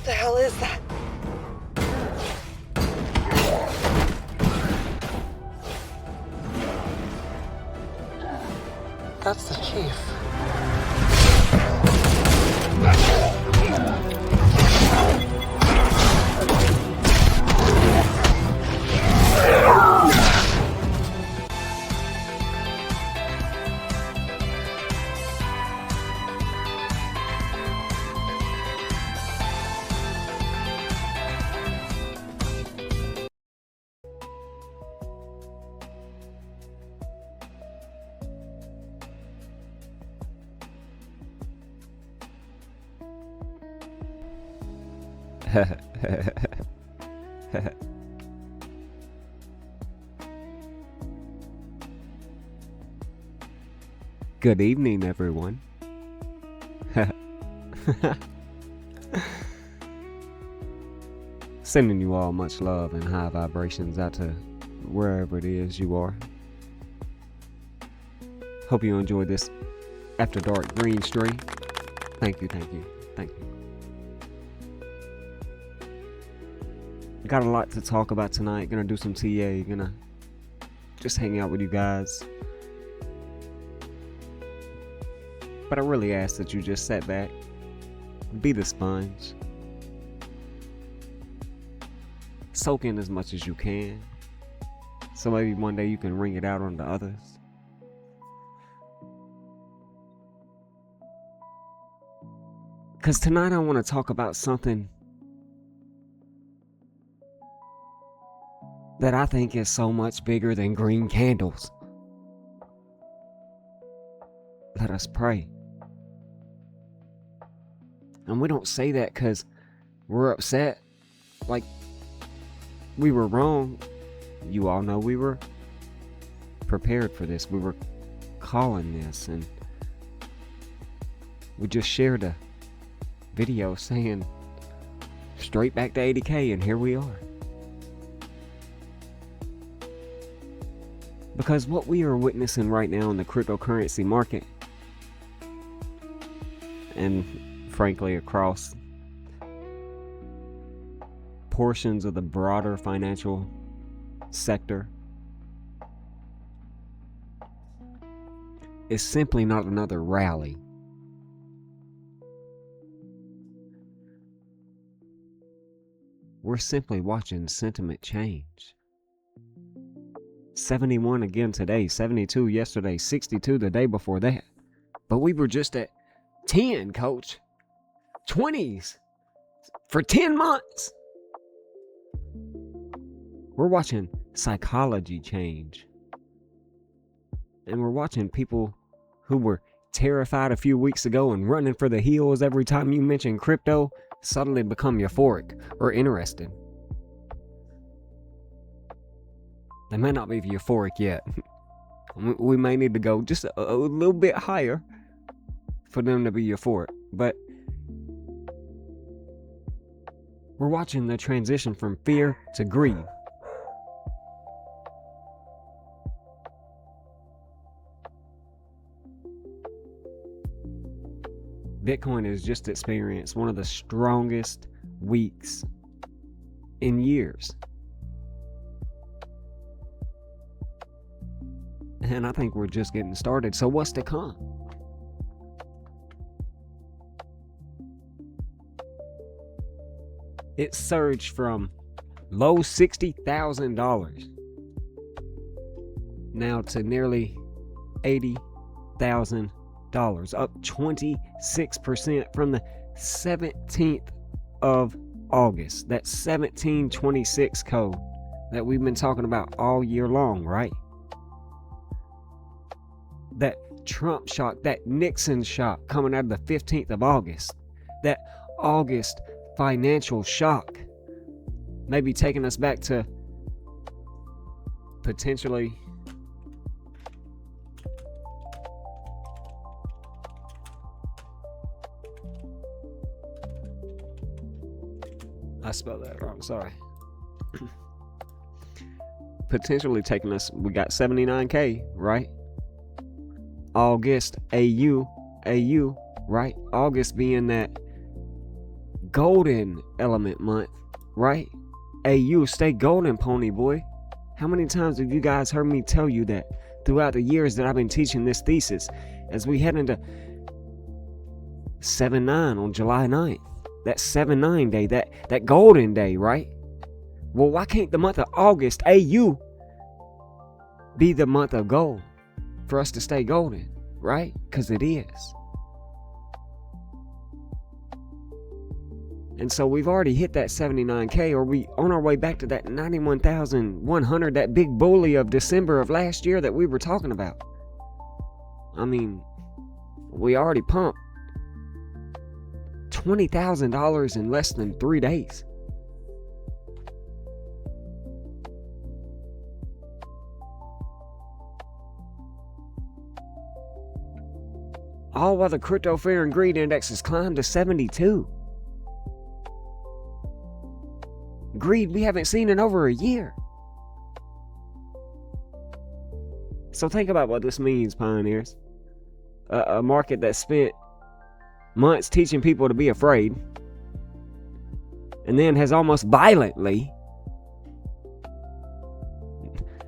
The hell is that? That's the chief. Good evening, everyone. Sending you all much love and high vibrations out to wherever it is you are. Hope you enjoyed this After Dark green stream. Thank you. Got a lot to talk about tonight. Gonna do some TA. Gonna just hang out with you guys. But I really ask that you just sit back, be the sponge, soak in as much as you can, so maybe one day you can wring it out on the others. Because tonight I want to talk about something that I think is so much bigger than green candles. Let us pray. And we don't say that because we're upset, like we were wrong. You all know we were prepared for this. We were calling this, and we just shared a video saying straight back to 80K, and here we are. Because what we are witnessing right now in the cryptocurrency market, and frankly across portions of the broader financial sector, is simply not another rally. We're simply watching sentiment change. 71 again today, 72 yesterday, 62 the day before that. But we were just at 10, coach. 20s for 10 months. We're watching psychology change. And we're watching people who were terrified a few weeks ago and running for the hills every time you mention crypto suddenly become euphoric or interested. They may not be euphoric yet. We may need to go just a little bit higher for them to be euphoric. But we're watching the transition from fear to greed. Bitcoin has just experienced one of the strongest weeks in years. And I think we're just getting started. So what's to come? It surged from low $60,000 now to nearly $80,000, up 26% from the 17th of August. That 1726 code that we've been talking about all year long, right? That Trump shock, that Nixon shock coming out of the 15th of August, that August financial shock, maybe taking us back to potentially I spelled that wrong, sorry. Potentially taking us, we got 79K, right? August, AU, right? August being that golden element month, right? Hey, you stay golden, pony boy. How many times have you guys heard me tell you that throughout the years that I've been teaching this thesis as we head into 7-9 on July 9th? That 7-9 day, that golden day, right? Well, why can't the month of August, AU, be the month of gold for us to stay golden, right? Because it is. And so we've already hit that 79K, or we on our way back to that 91,100, that big bully of December of last year that we were talking about. I mean, we already pumped $20,000 in less than 3 days. All while the crypto fear and greed index has climbed to 72. Greed we haven't seen in over a year. So think about what this means, pioneers. A market that spent months teaching people to be afraid, and then has almost violently,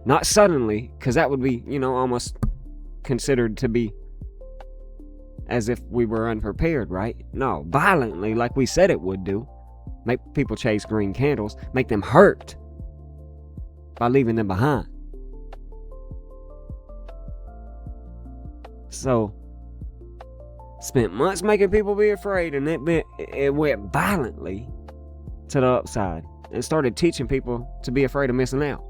not suddenly, because that would be, almost considered to be as if we were unprepared, right? No, violently, like we said it would do. Make people chase green candles, make them hurt by leaving them behind. So, spent months making people be afraid, and it went violently to the upside and started teaching people to be afraid of missing out.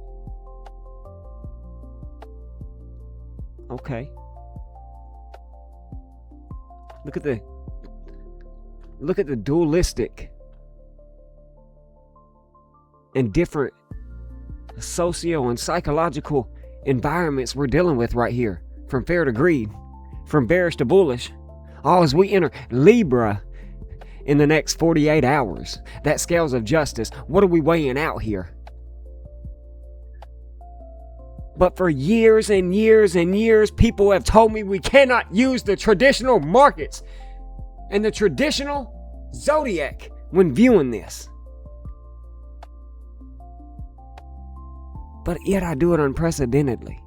Okay. Look at the dualistic and different socio and psychological environments we're dealing with right here. From fair to greed, from bearish to bullish, all as we enter Libra in the next 48 hours. That scales of justice, what are we weighing out here? But for years and years and years, people have told me we cannot use the traditional markets and the traditional zodiac when viewing this. But yet I do it unprecedentedly.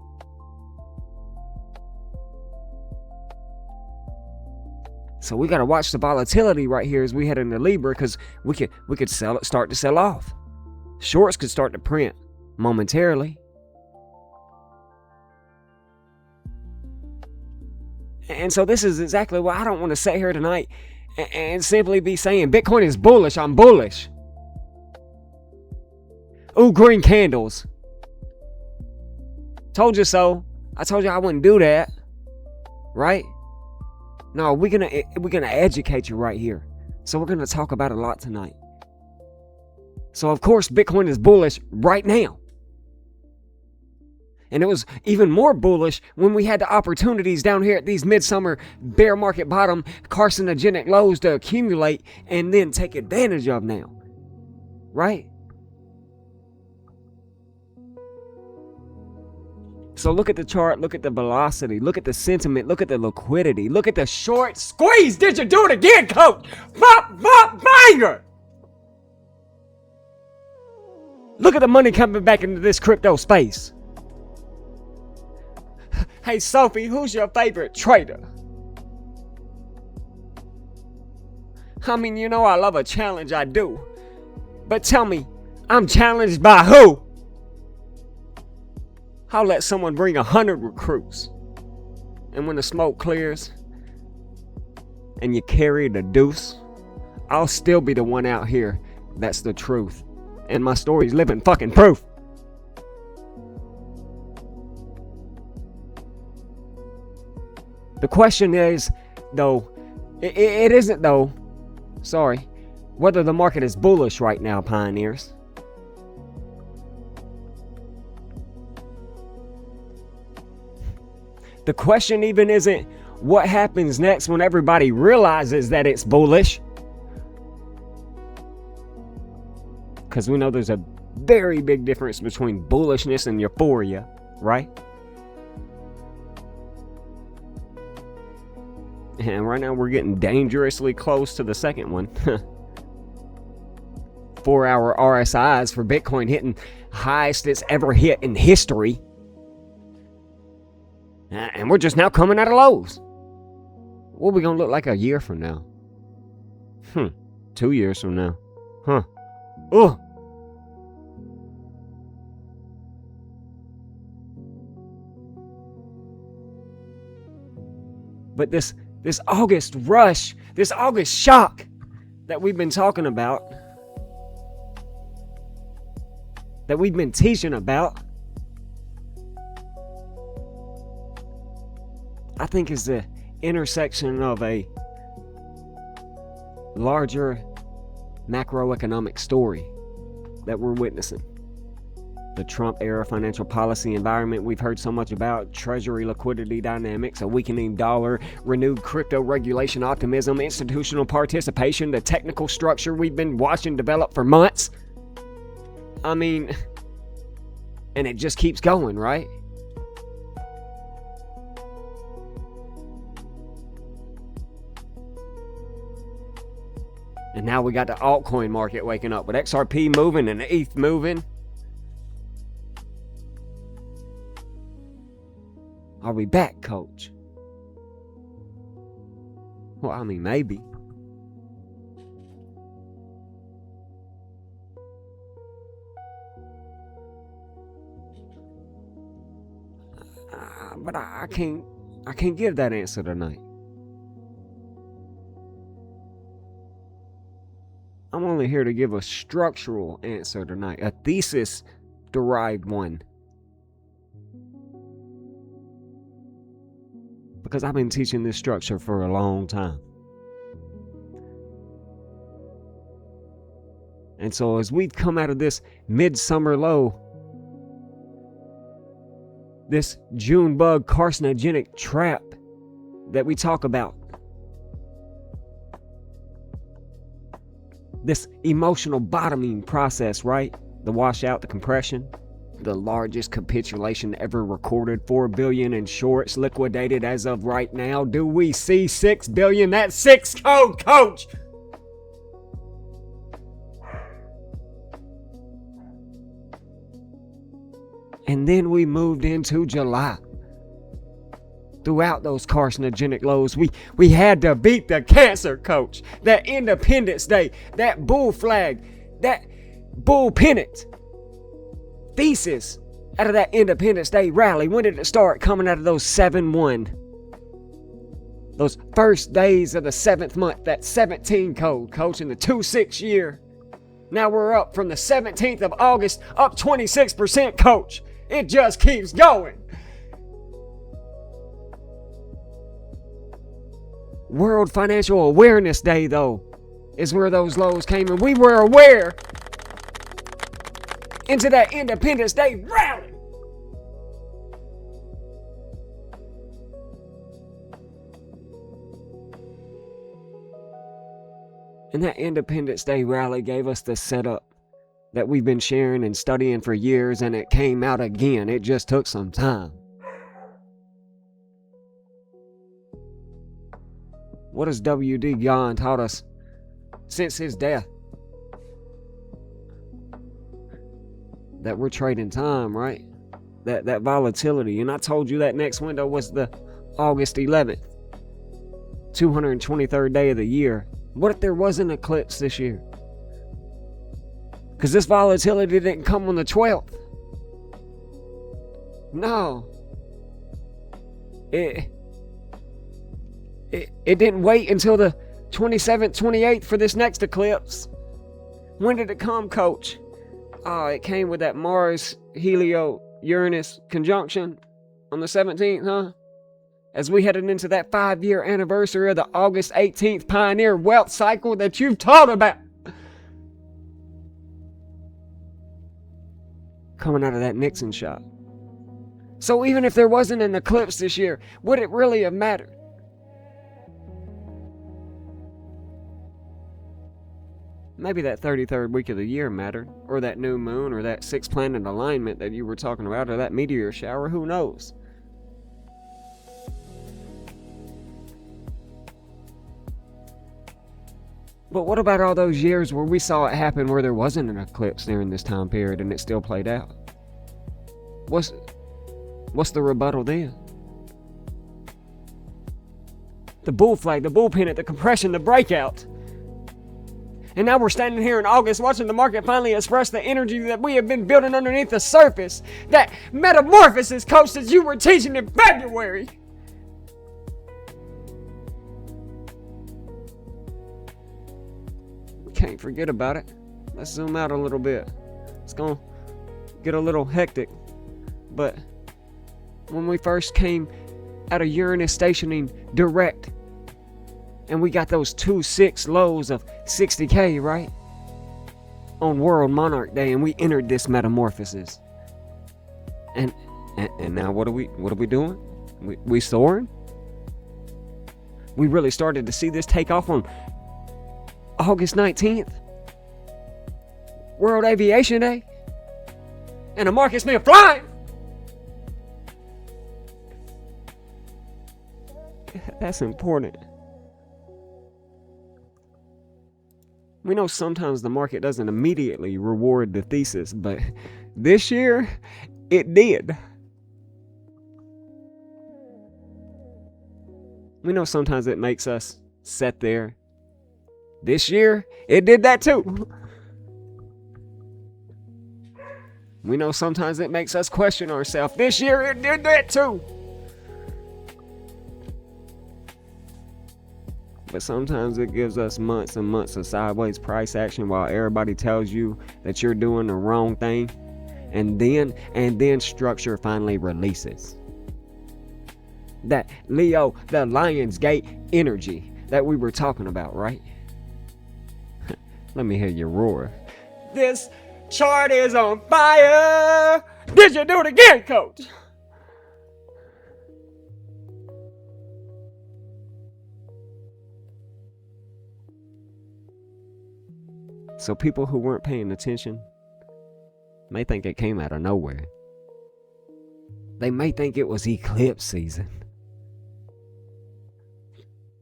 So we got to watch the volatility right here as we head into Libra, because we could start to sell off. Shorts could start to print momentarily. And so this is exactly why I don't want to sit here tonight and simply be saying Bitcoin is bullish. I'm bullish. Ooh, green candles. Told you so. I told you I wouldn't do that. Right? No, we're gonna educate you right here. So we're gonna talk about it a lot tonight. So of course Bitcoin is bullish right now. And it was even more bullish when we had the opportunities down here at these midsummer bear market bottom carcinogenic lows to accumulate and then take advantage of now. Right? So look at the chart, look at the velocity, look at the sentiment, look at the liquidity, look at the short squeeze. Did you do it again, coach? Banger! Look at the money coming back into this crypto space. Hey Sophie, who's your favorite trader? I mean, I love a challenge, I do. But tell me, I'm challenged by who? I'll let someone bring 100 recruits. And when the smoke clears and you carry the deuce, I'll still be the one out here that's the truth. And my story's living fucking proof. The question is, though, it isn't though, sorry, whether the market is bullish right now, pioneers. The question even isn't what happens next when everybody realizes that it's bullish. Because we know there's a very big difference between bullishness and euphoria, right? And right now we're getting dangerously close to the second one. 4-hour RSIs for Bitcoin hitting highest it's ever hit in history. And we're just now coming out of lows. What are we going to look like a year from now? 2 years from now. Ugh. But this August rush, this August shock that we've been talking about, that we've been teaching about, I think is the intersection of a larger macroeconomic story that we're witnessing. The Trump era financial policy environment we've heard so much about, treasury liquidity dynamics, a weakening dollar, renewed crypto regulation optimism, institutional participation, the technical structure we've been watching develop for months. I mean, and it just keeps going, right? And now we got the altcoin market waking up with XRP moving and ETH moving. Are we back, coach? Well, I mean, maybe. But I can't give that answer tonight. I'm only here to give a structural answer tonight, a thesis-derived one. Because I've been teaching this structure for a long time. And so as we've come out of this midsummer low, this June bug carcinogenic trap that we talk about, this emotional bottoming process, right? The washout, the compression, the largest capitulation ever recorded, 4 billion in shorts liquidated as of right now. Do we see 6 billion? That's 6 code, coach! And then we moved into July. Throughout those carcinogenic lows, we had to beat the cancer, coach. That Independence Day, that bull flag, that bull pennant thesis out of that Independence Day rally. When did it start? Coming out of those 7-1. Those first days of the 7th month, that 17 code, coach, in the 2-6 year. Now we're up from the 17th of August, up 26%, coach. It just keeps going. World Financial Awareness Day, though, is where those lows came, and we were aware into that Independence Day rally. And that Independence Day rally gave us the setup that we've been sharing and studying for years, and it came out again. It just took some time. What has W.D. Gone taught us since his death? That we're trading time, right? That volatility. And I told you that next window was the August 11th, 223rd day of the year. What if there was an eclipse this year? Because this volatility didn't come on the 12th. No. It didn't wait until the 27th, 28th for this next eclipse. When did it come, coach? Oh, it came with that Mars-Helio-Uranus conjunction on the 17th, huh? As we headed into that 5-year anniversary of the August 18th pioneer wealth cycle that you've taught about. Coming out of that Nixon shot. So even if there wasn't an eclipse this year, would it really have mattered? Maybe that 33rd week of the year mattered, or that new moon, or that 6-planet alignment that you were talking about, or that meteor shower, who knows? But what about all those years where we saw it happen where there wasn't an eclipse during this time period and it still played out? What's the rebuttal then? The bull flag, the bull pennant, the compression, the breakout. And now we're standing here in August watching the market finally express the energy that we have been building underneath the surface. That metamorphosis, coach, that you were teaching in February. Can't forget about it. Let's zoom out a little bit. It's gonna get a little hectic. But when we first came out of Uranus stationing direct, and we got those 2-6 lows of 60K, right? On World Monarch Day, and we entered this metamorphosis. And now what are we doing? We soaring? We really started to see this take off on August 19th, World Aviation Day, and the market's been flying. That's important. We know sometimes the market doesn't immediately reward the thesis, but this year, it did. We know sometimes it makes us sit there. This year, it did that too. We know sometimes it makes us question ourselves. This year, it did that too. But sometimes it gives us months and months of sideways price action while everybody tells you that you're doing the wrong thing. And then structure finally releases. That Leo, the Lion's Gate energy that we were talking about, right? Let me hear you roar. This chart is on fire. Did you do it again, coach? So people who weren't paying attention may think it came out of nowhere. They may think it was eclipse season.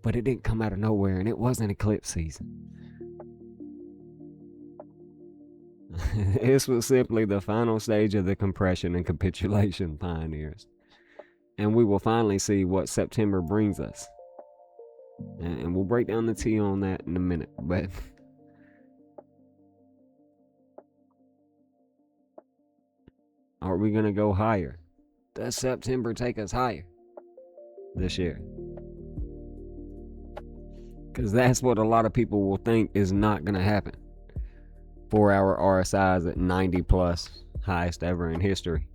But it didn't come out of nowhere, and it wasn't eclipse season. This was simply the final stage of the compression and capitulation, pioneers. And we will finally see what September brings us. And we'll break down the tea on that in a minute. But are we going to go higher? Does September take us higher this year? Because that's what a lot of people will think is not going to happen. 4-hour RSIs at 90 plus, highest ever in history.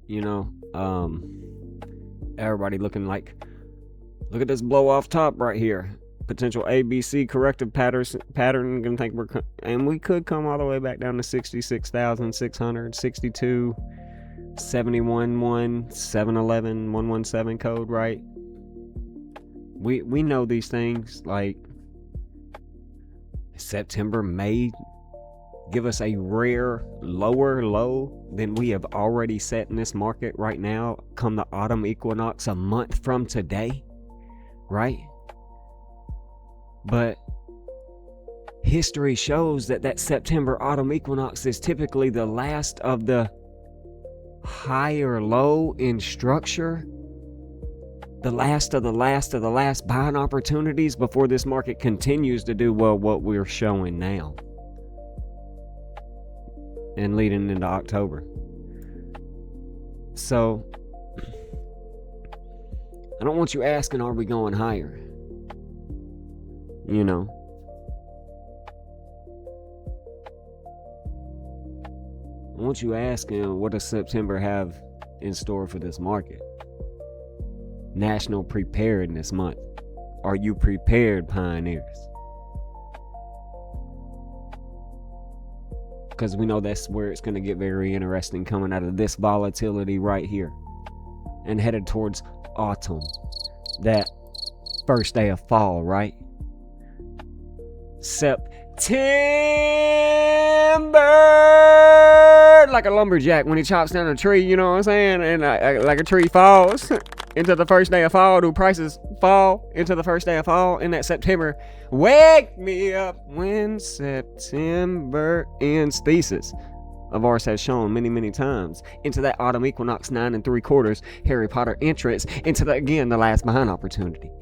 You know, everybody looking like, look at this blow off top right here. Potential ABC corrective pattern. Gonna think and we could come all the way back down to 66,600, 62, 71, 1, 711, 117 code, right? We know these things. Like, September may give us a rare lower low than we have already set in this market right now come the autumn equinox a month from today, right? But history shows that September autumn equinox is typically the last of the higher low in structure, the last of the last buying opportunities before this market continues to do well what we're showing now and leading into October. So I don't want you asking, are we going higher? You know, I want you asking, what does September have in store for this market? National Preparedness Month. Are you prepared, pioneers? Because we know that's where it's going to get very interesting coming out of this volatility right here and headed towards autumn. That first day of fall, right? September, like a lumberjack when he chops down a tree, you know what I'm saying? And like a tree falls. into the first day of fall? Do prices fall into the first day of fall in that September? Wake me up when September ends thesis of ours has shown many, many times. Into that autumn equinox 9 3/4 Harry Potter entrance into the last behind opportunity.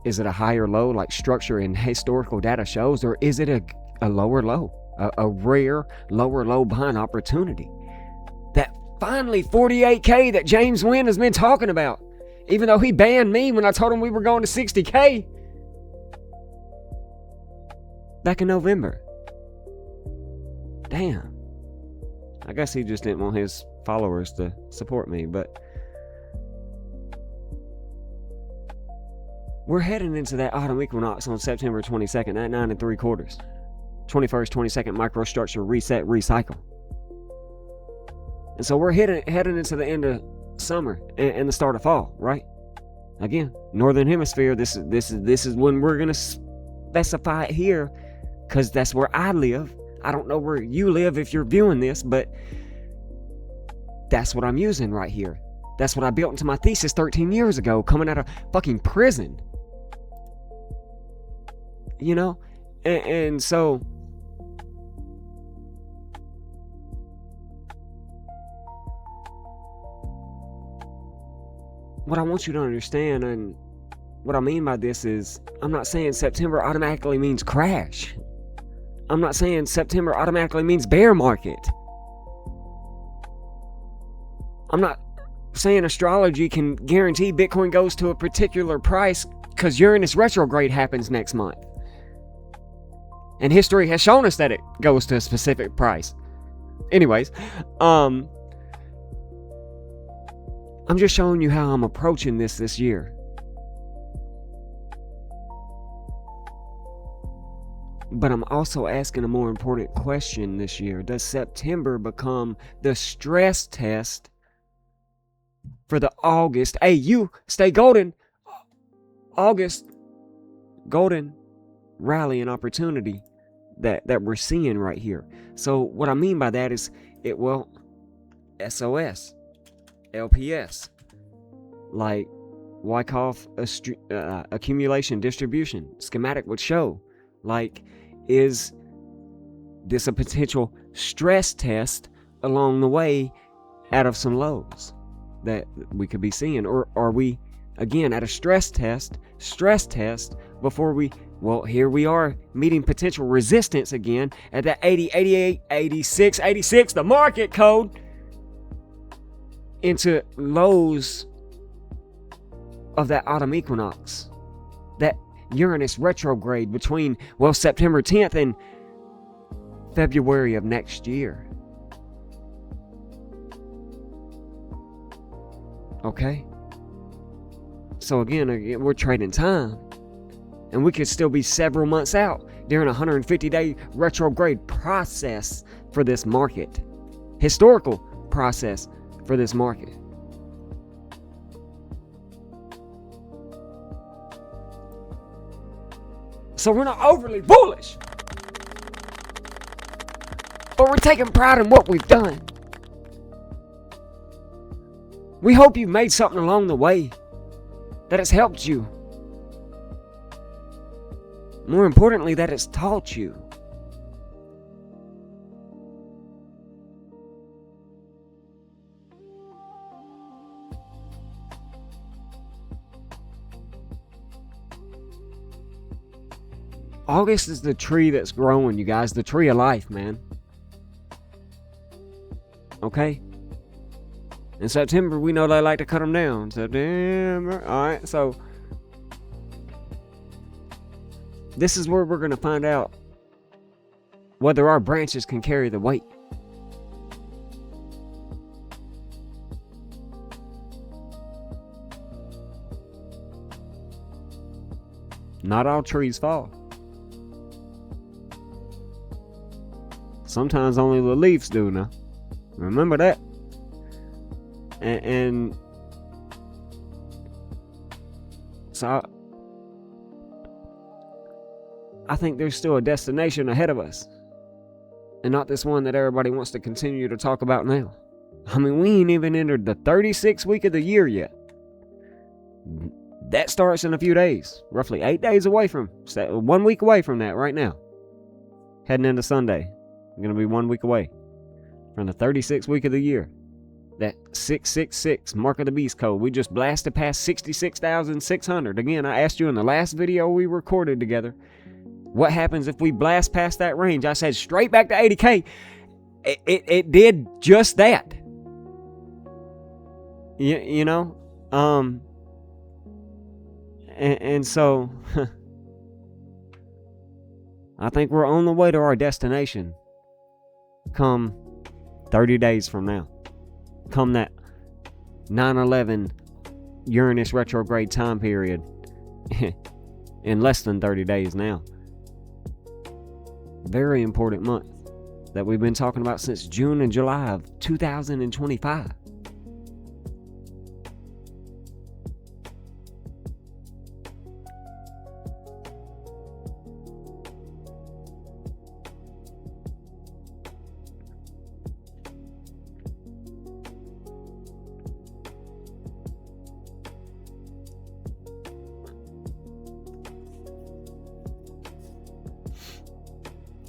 Is it a higher low like structure and historical data shows, or is it a lower low, a rare lower low behind opportunity? That finally 48K that James Wynn has been talking about, even though he banned me when I told him we were going to 60K back in November. Damn. I guess he just didn't want his followers to support me, but we're heading into that autumn equinox on September 22nd at 9 3/4. 21st, 22nd microstructure reset, recycle. And so we're heading into the end of summer and the start of fall, right? Again, northern hemisphere. This is when we're gonna specify it here, because that's where I live. I don't know where you live if you're viewing this, but that's what I'm using right here. That's what I built into my thesis 13 years ago, coming out of fucking prison. You know? And so what I want you to understand, and what I mean by this is, I'm not saying September automatically means crash. I'm not saying September automatically means bear market. I'm not saying astrology can guarantee Bitcoin goes to a particular price because Uranus retrograde happens next month. And history has shown us that it goes to a specific price. Anyways, I'm just showing you how I'm approaching this year. But I'm also asking a more important question this year. Does September become the stress test for the August? Hey, you stay golden. August golden rally and opportunity that we're seeing right here. So what I mean by that is SOS, LPS, like Wyckoff accumulation distribution schematic would show. Like, is this a potential stress test along the way out of some lows that we could be seeing? Or are we, again, at a stress test before we, here we are meeting potential resistance again at that 80, 88, 86, the market code, into lows of that autumn equinox, that Uranus retrograde between, September 10th and February of next year. Okay? So again, we're trading time. And we could still be several months out during a 150-day retrograde process for this market. Historical process for this market. So we're not overly bullish, but we're taking pride in what we've done. We hope you've made something along the way that has helped you. More importantly, that it's taught you. August is the tree that's growing, you guys. The tree of life, man. Okay? In September, we know they like to cut them down. September. Alright, so this is where we're going to find out whether our branches can carry the weight. Not all trees fall. Sometimes only the leaves do now. Remember that. And so I think there's still a destination ahead of us. And not this one that everybody wants to continue to talk about now. I mean, we ain't even entered the 36th week of the year yet. That starts in a few days, roughly 8 days away from, 1 week away from that right now. Heading into Sunday, I'm going to be 1 week away from the 36th week of the year. That 666 mark of the beast code. We just blasted past 66,600. Again, I asked you in the last video we recorded together, what happens if we blast past that range? I said straight back to 80K. It did just that. You know? And so, I think we're on the way to our destination come 30 days from now. Come that 9/11 Uranus retrograde time period in less than 30 days now. Very important month that we've been talking about since June and July of 2025.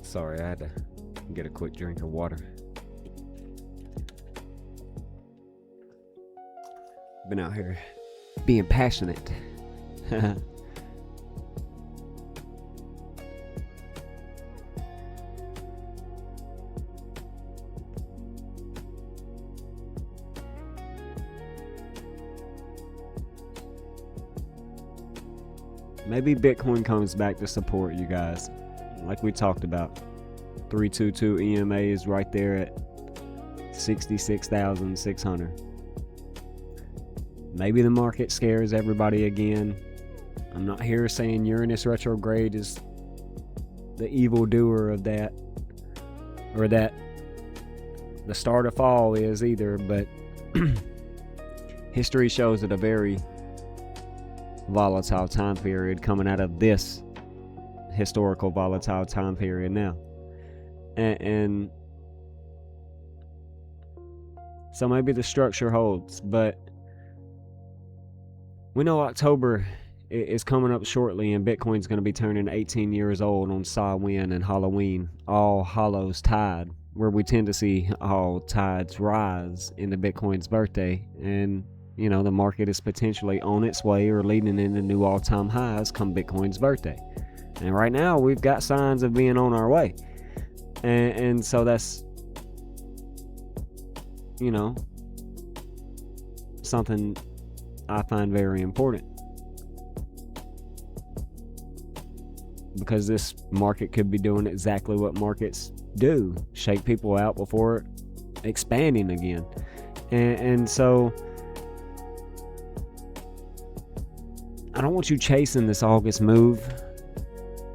Sorry, I had to get a quick drink of water. Been out here being passionate. Maybe Bitcoin comes back to support you guys. Like we talked about, 322 EMA is right there at 66,600. Maybe the market scares everybody again. I'm not here saying Uranus retrograde is the evil doer of that, or that the start of fall is either, but history shows it a very volatile time period coming out of this historical volatile time period now, and so maybe the structure holds, but we know October is coming up shortly, and Bitcoin's going to be turning 18 years old on Samhain and Halloween, All Hallows Tide, where we tend to see all tides rise into Bitcoin's birthday, and you know the market is potentially on its way or leading into new all-time highs come Bitcoin's birthday. And right now, we've got signs of being on our way. And so that's, you know, something I find very important. Because this market could be doing exactly what markets do. Shake people out before expanding again. And so, I don't want you chasing this August move.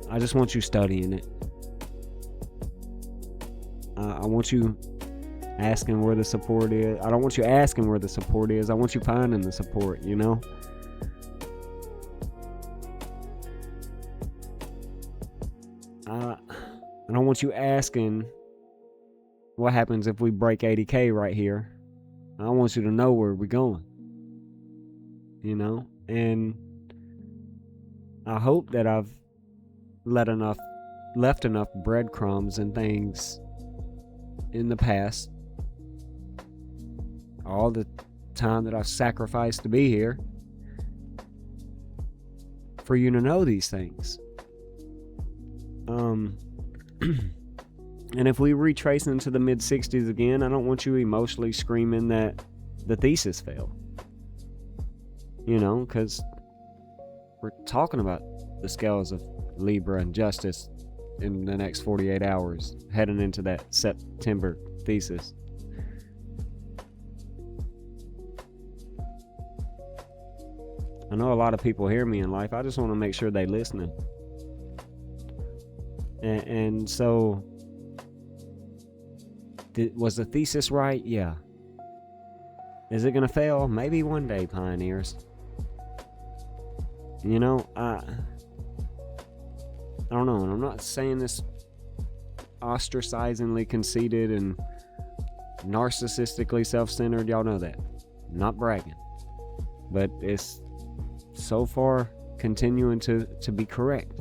I just want you studying it. I want you asking where the support is. I don't want you asking where the support is. I want you finding the support, you know? I don't want you asking what happens if we break 80K right here. I want you to know where we're going. You know? And I hope that I've left enough breadcrumbs and things in the past, all the time that I've sacrificed to be here, for you to know these things. And if we retrace into the mid-60s again, I don't want you emotionally screaming that the thesis failed. You know, because we're talking about the scales of Libra and justice in the next 48 hours, heading into that September thesis. I know a lot of people hear me in life. I just want to make sure they listening. And so, was the thesis right? Yeah. Is it going to fail? Maybe one day, pioneers. You know, I don't know, and I'm not saying this ostracizingly conceited and narcissistically self-centered. Y'all know that. Not bragging. But it's so far continuing to be correct.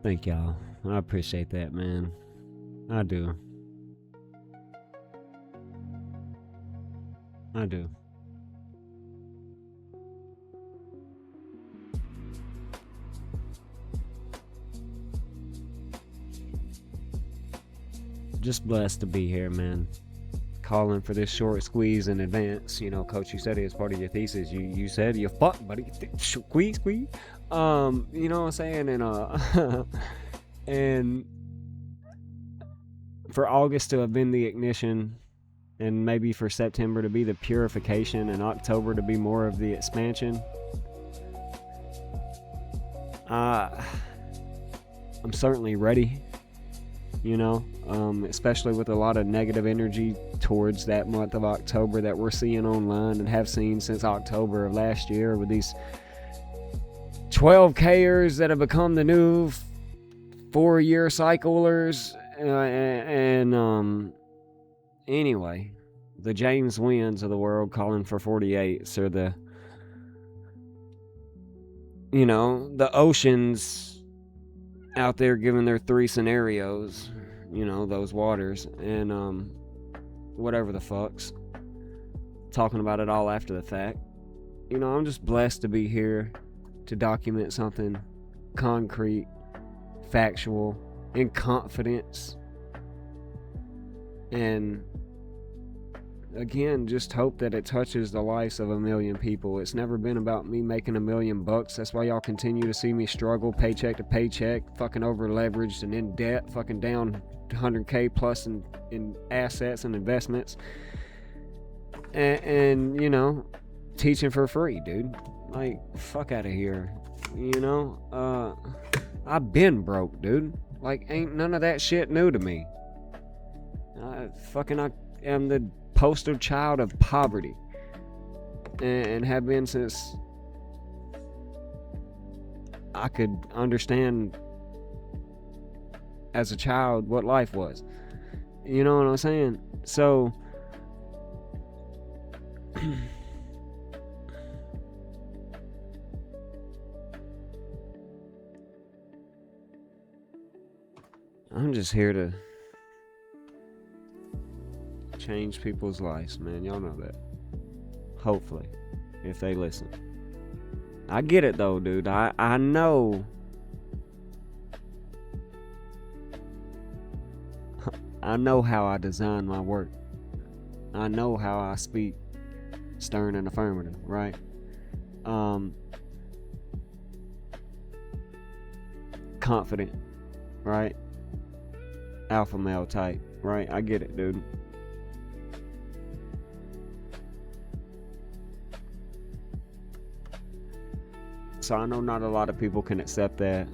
Thank y'all. I appreciate that, man. I do. I do. Just blessed to be here, man. Calling for this short squeeze in advance. You know, Coach, you said it as part of your thesis. You said you fuck, buddy. Squeeze. You know what I'm saying? And and for August to have been the ignition, and maybe for September to be the purification, and October to be more of the expansion. I'm certainly ready, you know, especially with a lot of negative energy towards that month of October that we're seeing online and have seen since October of last year, with these 12Kers that have become the new 4-year cyclers. Anyway, the James Wyns of the world calling for 48s, or the, you know, the oceans out there giving their 3 scenarios, you know, those waters, and whatever the fucks, talking about it all after the fact. You know, I'm just blessed to be here to document something concrete, factual, in confidence, and again, just hope that it touches the lives of 1 million people. It's never been about me making $1 million bucks. That's why y'all continue to see me struggle paycheck to paycheck, fucking over leveraged and in debt, fucking down 100K plus in assets and investments, and you know, teaching for free, dude. Like, fuck out of here. You know, I've been broke, dude. Like, ain't none of that shit new to me. I am the poster child of poverty, and have been since I could understand as a child what life was. You know what I'm saying? So I'm just here to change people's lives, man. Y'all know that. Hopefully, if they listen. I get it though, dude. I know. I know how I design my work. I know how I speak stern and affirmative, right? Confident, right? Alpha male type, right? I get it, dude. So I know not a lot of people can accept that.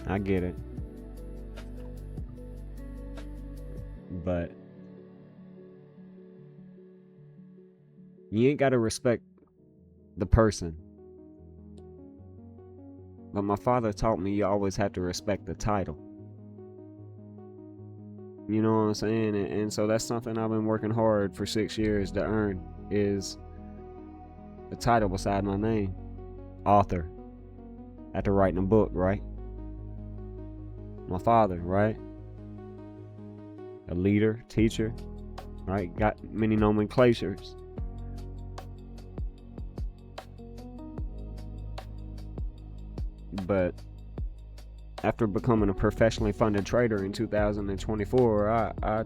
I get it. But you ain't gotta respect the person. But my father taught me you always have to respect the title. You know what I'm saying? And so that's something I've been working hard for 6 years to earn, is the title beside my name. Author. After writing a book, right? My father, right? A leader, teacher, right? Got many nomenclatures. But after becoming a professionally funded trader in 2024, I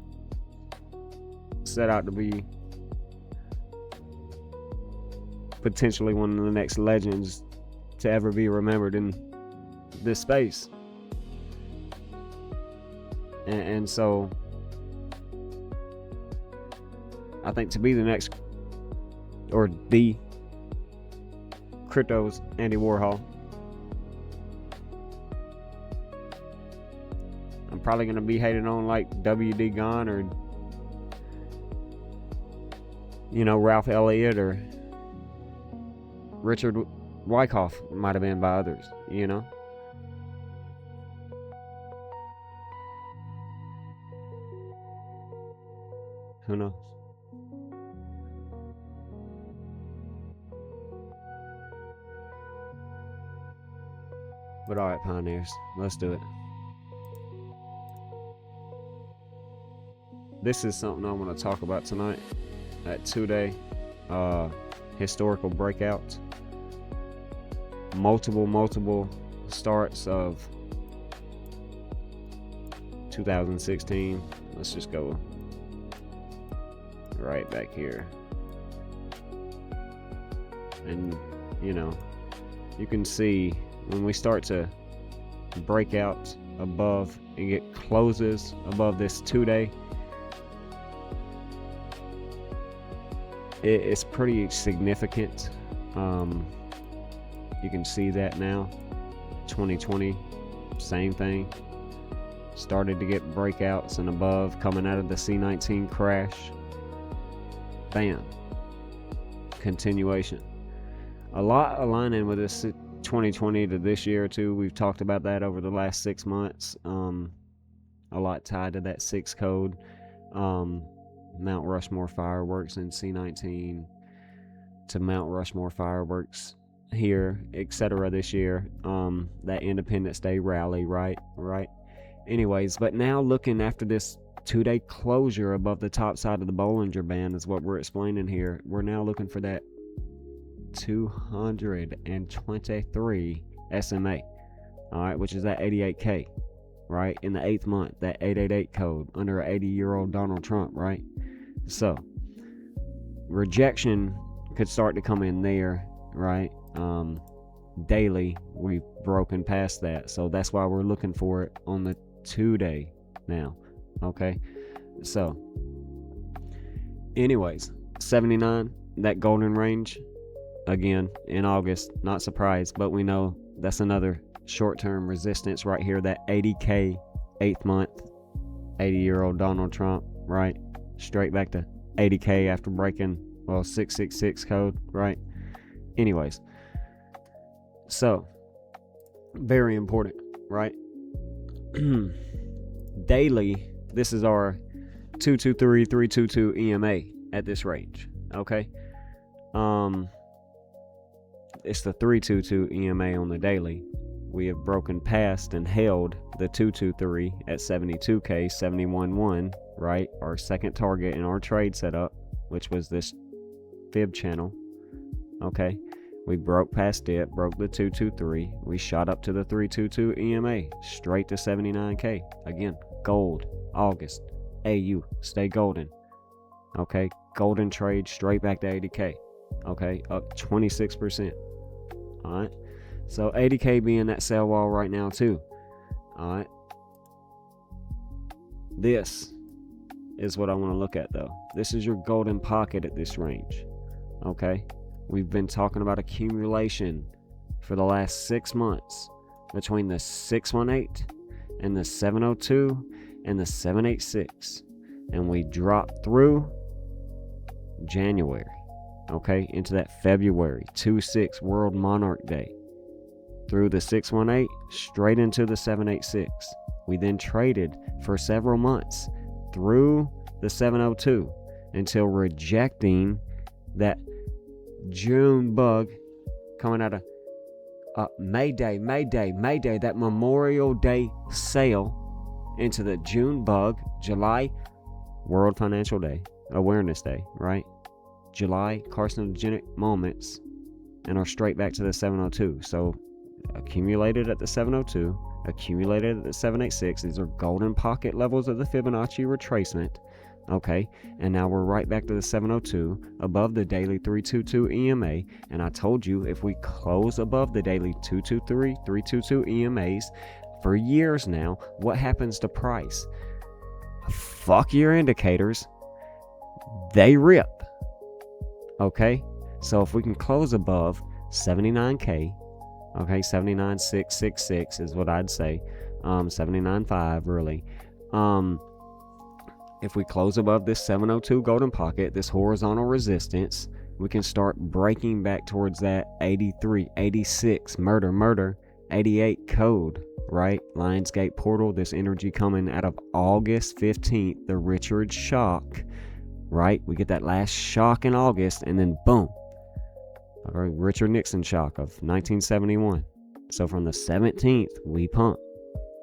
set out to be potentially one of the next legends to ever be remembered in this space. And so I think to be the next, or the crypto's Andy Warhol, I'm probably going to be hating on like WD Gone or, Ralph Elliott or Richard Wyckoff might have been by others, Who knows? But all right, pioneers, let's do it. This is something I want to talk about tonight. That 2-day historical breakout. Multiple starts of 2016. Let's just go right back here. And, you can see when we start to break out above and get closes above this 2-day, it's pretty significant. You can see that now. 2020, same thing. Started to get breakouts and above coming out of the C19 crash. Bam. Continuation. A lot aligning with this 2020 to this year too. We've talked about that over the last 6 months. A lot tied to that 6 code. Mount Rushmore fireworks in C19 to Mount Rushmore fireworks here, etc. this year. That Independence Day rally, right? Anyways, but now looking after this 2-day closure above the top side of the Bollinger Band is what we're explaining here. We're now looking for that 223 SMA, all right, which is that 88K, right, in the 8th month, that 888 code under an 80-year-old Donald Trump, right? So rejection could start to come in there, right? Daily we've broken past that, so that's why we're looking for it on the 2-day now. Okay, so anyways, 79, that golden range again in August, not surprised, but we know that's another short-term resistance right here, that 80K 8th month, 80-year-old Donald Trump, right? Straight back to 80K after breaking 666 code, right? Anyways, so very important, right? Daily, this is our 223 322 EMA at this range, okay? It's the 322 EMA on the daily. We have broken past and held the 223 at 72K 71.1, right? Our second target in our trade setup, which was this fib channel, okay? We broke past it, broke the 223. We shot up to the 322 EMA, straight to 79K. Again, gold, August, AU, stay golden. Okay, golden trade straight back to 80K. Okay, up 26%. All right, so 80K being that sell wall right now too. All right, this is what I want to look at though. This is your golden pocket at this range. Okay, we've been talking about accumulation for the last 6 months between the 618 and the 702 and the 786, and we dropped through January, okay, into that February 2/6 World Monarch Day, through the 618 straight into the 786. We then traded for several months through the 702 until rejecting that June bug coming out of May Day, that Memorial Day sale into the June bug, July World Financial Day, Awareness Day, right? July carcinogenic moments, and are straight back to the 702. So accumulated at the 702, accumulated at the 786. These are golden pocket levels of the Fibonacci retracement. Okay, and now we're right back to the 702 above the daily 322 EMA. And I told you if we close above the daily 223 322 EMAs for years now, what happens to price? Fuck your indicators, they rip. Okay, so if we can close above 79K, okay, 79,666 is what I'd say, 79.5 really. If we close above this 702 golden pocket, this horizontal resistance, we can start breaking back towards that 83, 86, murder, 88 code, right? Lionsgate portal, this energy coming out of August 15th, the Richard shock, right? We get that last shock in August, and then boom, Richard Nixon shock of 1971. So from the 17th, we pump,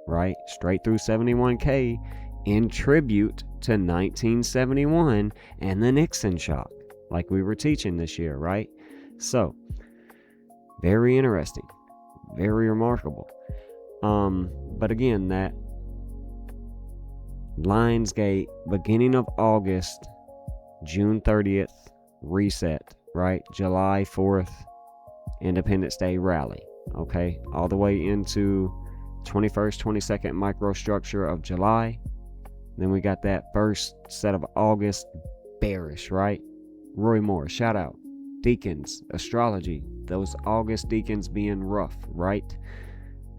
right? Straight through 71K in tribute to 1971 and the Nixon shock, like we were teaching this year, right? So, very interesting, very remarkable. But again, that Lionsgate, beginning of August, June 30th, reset, right? July 4th, Independence Day rally, okay? All the way into 21st, 22nd microstructure of July. Then we got that first set of August bearish, right? Roy Moore, shout out. Deacons, astrology, those August deacons being rough, right?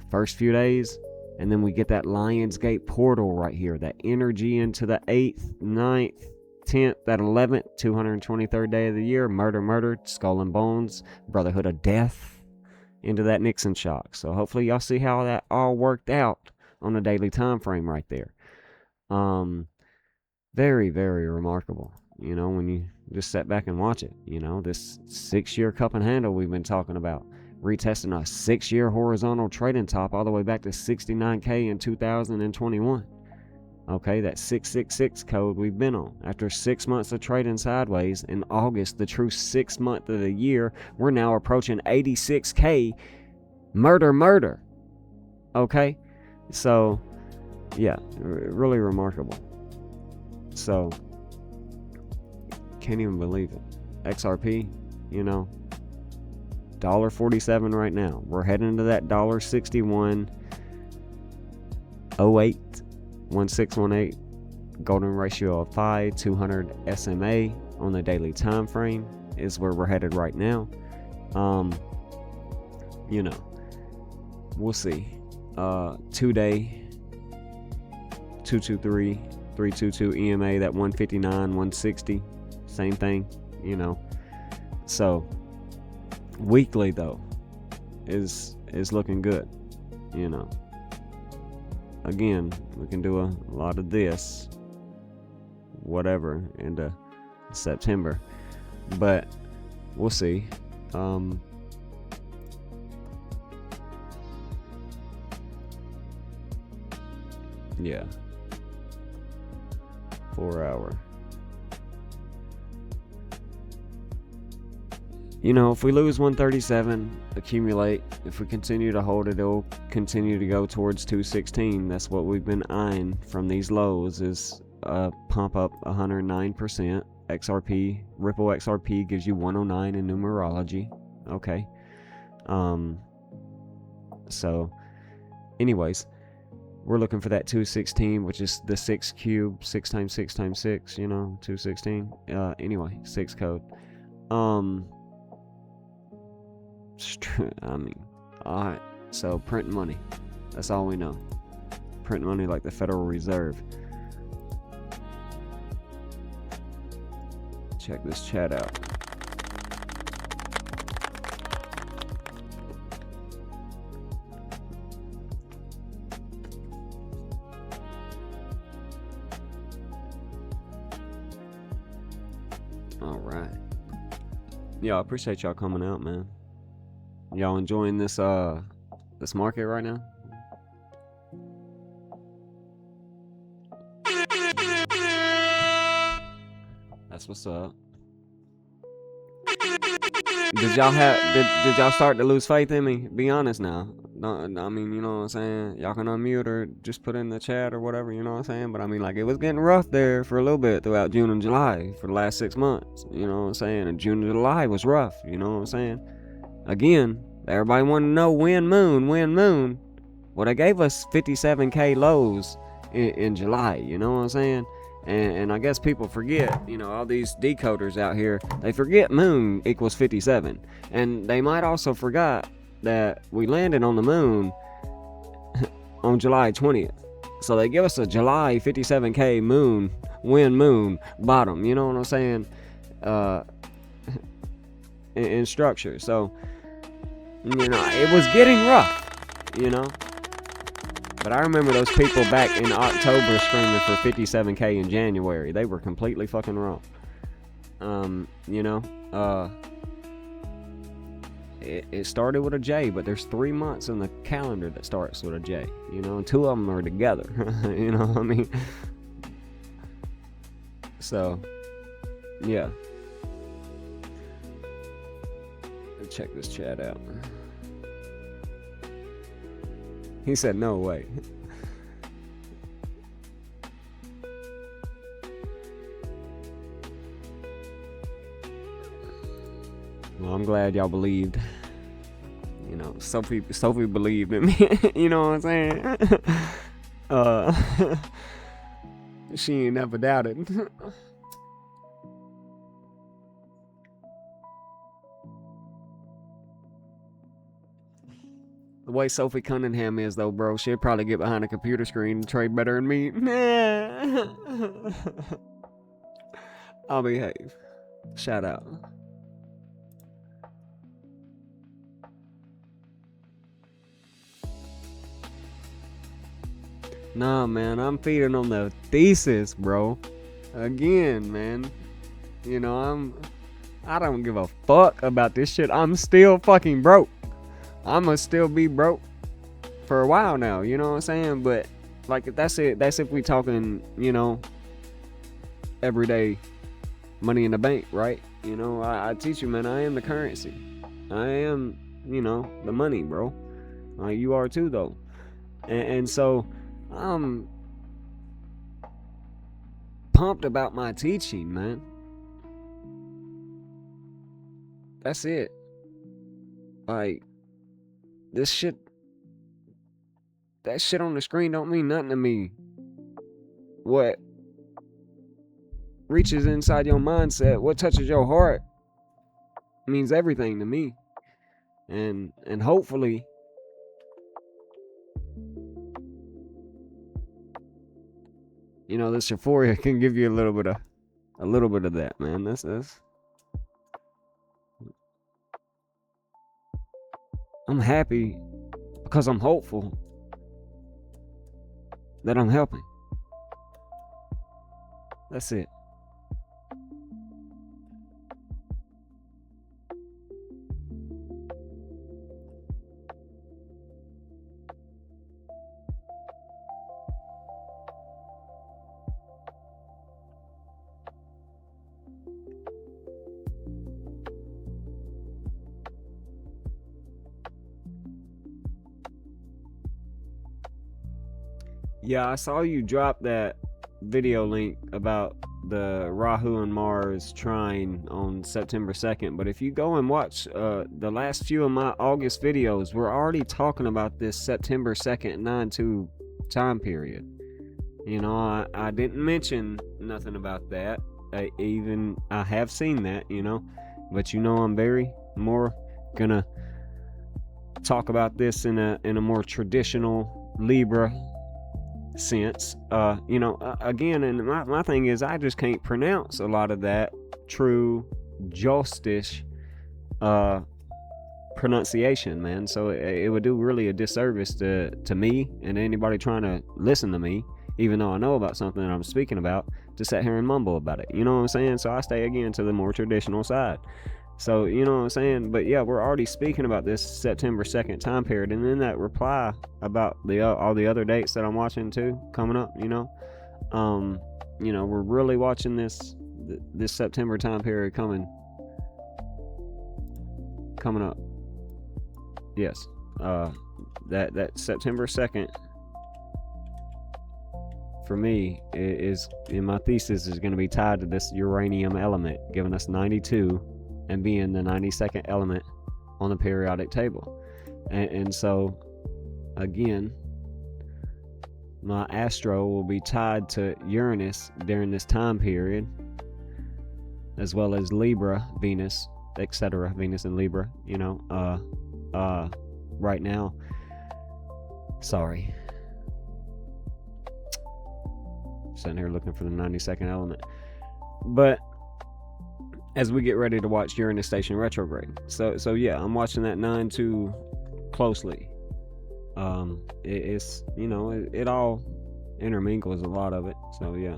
First few days, and then we get that Lionsgate portal right here, that energy into the 8th, 9th, 10th, that 11th, 223rd day of the year, murder, skull and bones, brotherhood of death, into that Nixon shock. So hopefully y'all see how that all worked out on a daily time frame right there. Very, very remarkable, you know, when you just sit back and watch it. You know, this 6-year cup and handle we've been talking about, retesting a 6-year horizontal trading top all the way back to 69K in 2021. Okay, that 666 code we've been on. After 6 months of trading sideways, in August, the true 6th month of the year, we're now approaching 86K. Murder. Okay, so yeah, really remarkable. So, can't even believe it. XRP, you know, $1.47 right now. We're heading into that $1.61, 08, 1618, golden ratio of 5, 200 SMA on the daily time frame is where we're headed right now. You know, we'll see. 2-day 223 322 EMA, that 159 160, same thing, you know. So weekly though is looking good, you know. Again, we can do a lot of this whatever into September, but we'll see. Yeah, 4 hour. You know, if we lose 137, accumulate. If we continue to hold it, it'll continue to go towards 216. That's what we've been eyeing from these lows, is pump up 109%. XRP, Ripple XRP gives you 109 in numerology. Okay. So, anyways, we're looking for that 216, which is the 6 cube, 6 times 6 times 6, you know, 216. Anyway, 6 code. I mean, alright, so print money. That's all we know. Print money like the Federal Reserve. Check this chat out. Alright. Yeah, I appreciate y'all coming out, man. Y'all enjoying this this market right now? That's what's up. Did y'all start to lose faith in me? Be honest now. No, I mean, you know what I'm saying? Y'all can unmute or just put in the chat or whatever, you know what I'm saying? But I mean, like, it was getting rough there for a little bit throughout June and July for the last 6 months, you know what I'm saying? And June and July was rough, you know what I'm saying? Again, everybody wanted to know when moon. Well, they gave us 57K lows in July, you know what I'm saying? And I guess people forget, you know, all these decoders out here, they forget moon equals 57. And they might also forgot that we landed on the moon on July 20th. So they give us a July 57K moon bottom, you know what I'm saying? In structure. So, you know, it was getting rough, you know. But I remember those people back in October screaming for 57K in January. They were completely fucking wrong. You know, it started with a J, but there's 3 months in the calendar that starts with a J, you know, and 2 of them are together. You know what I mean? So, yeah. Let's check this chat out. He said, no way. Well, I'm glad y'all believed. You know, Sophie believed in me. You know what I'm saying? She ain't never doubted. The way Sophie Cunningham is, though, bro, she'd probably get behind a computer screen and trade better than me. I'll behave. Shout out. Nah, man, I'm feeding on the thesis, bro. Again, man. You know, I don't give a fuck about this shit. I'm still fucking broke. I'ma still be broke for a while now, you know what I'm saying? But like, that's it. That's if we talking, you know, everyday money in the bank, right? You know, I teach you, man, I am the currency. I am, you know, the money, bro. You are too, though. And so I'm pumped about my teaching, man. That's it. Like, this shit, that shit on the screen don't mean nothing to me. What reaches inside your mindset, what touches your heart, means everything to me. And hopefully, you know, this euphoria can give you a little bit of that, man. That's I'm happy because I'm hopeful that I'm helping. That's it. Yeah, I saw you drop that video link about the Rahu and Mars trine on September 2nd. But if you go and watch the last few of my August videos, we're already talking about this September 2nd 9/2 time period. You know, I didn't mention nothing about that. I have seen that, you know. But you know, I'm very more gonna talk about this in a more traditional Libra sense. You know, again, and my thing is, I just can't pronounce a lot of that true Jostish pronunciation, man. So it would do really a disservice to me and anybody trying to listen to me, even though I know about something that I'm speaking about, to sit here and mumble about it. You know what I'm saying? So I stay again to the more traditional side. So, you know what I'm saying? But yeah, we're already speaking about this September 2nd time period. And then that reply about all the other dates that I'm watching too, coming up, you know. You know, we're really watching this September time period coming up. Yes. That September 2nd for me is, in my thesis, is going to be tied to this uranium element, giving us 92 and being the 92nd element on the periodic table. And so, again, my astro will be tied to Uranus during this time period, as well as Libra, Venus, etc. Venus and Libra, you know, right now. Sorry. Sitting here looking for the 92nd element. But as we get ready to watch Uranus station retrograde. So yeah, I'm watching that 9-2 closely. It's, you know, it all intermingles, a lot of it. So yeah.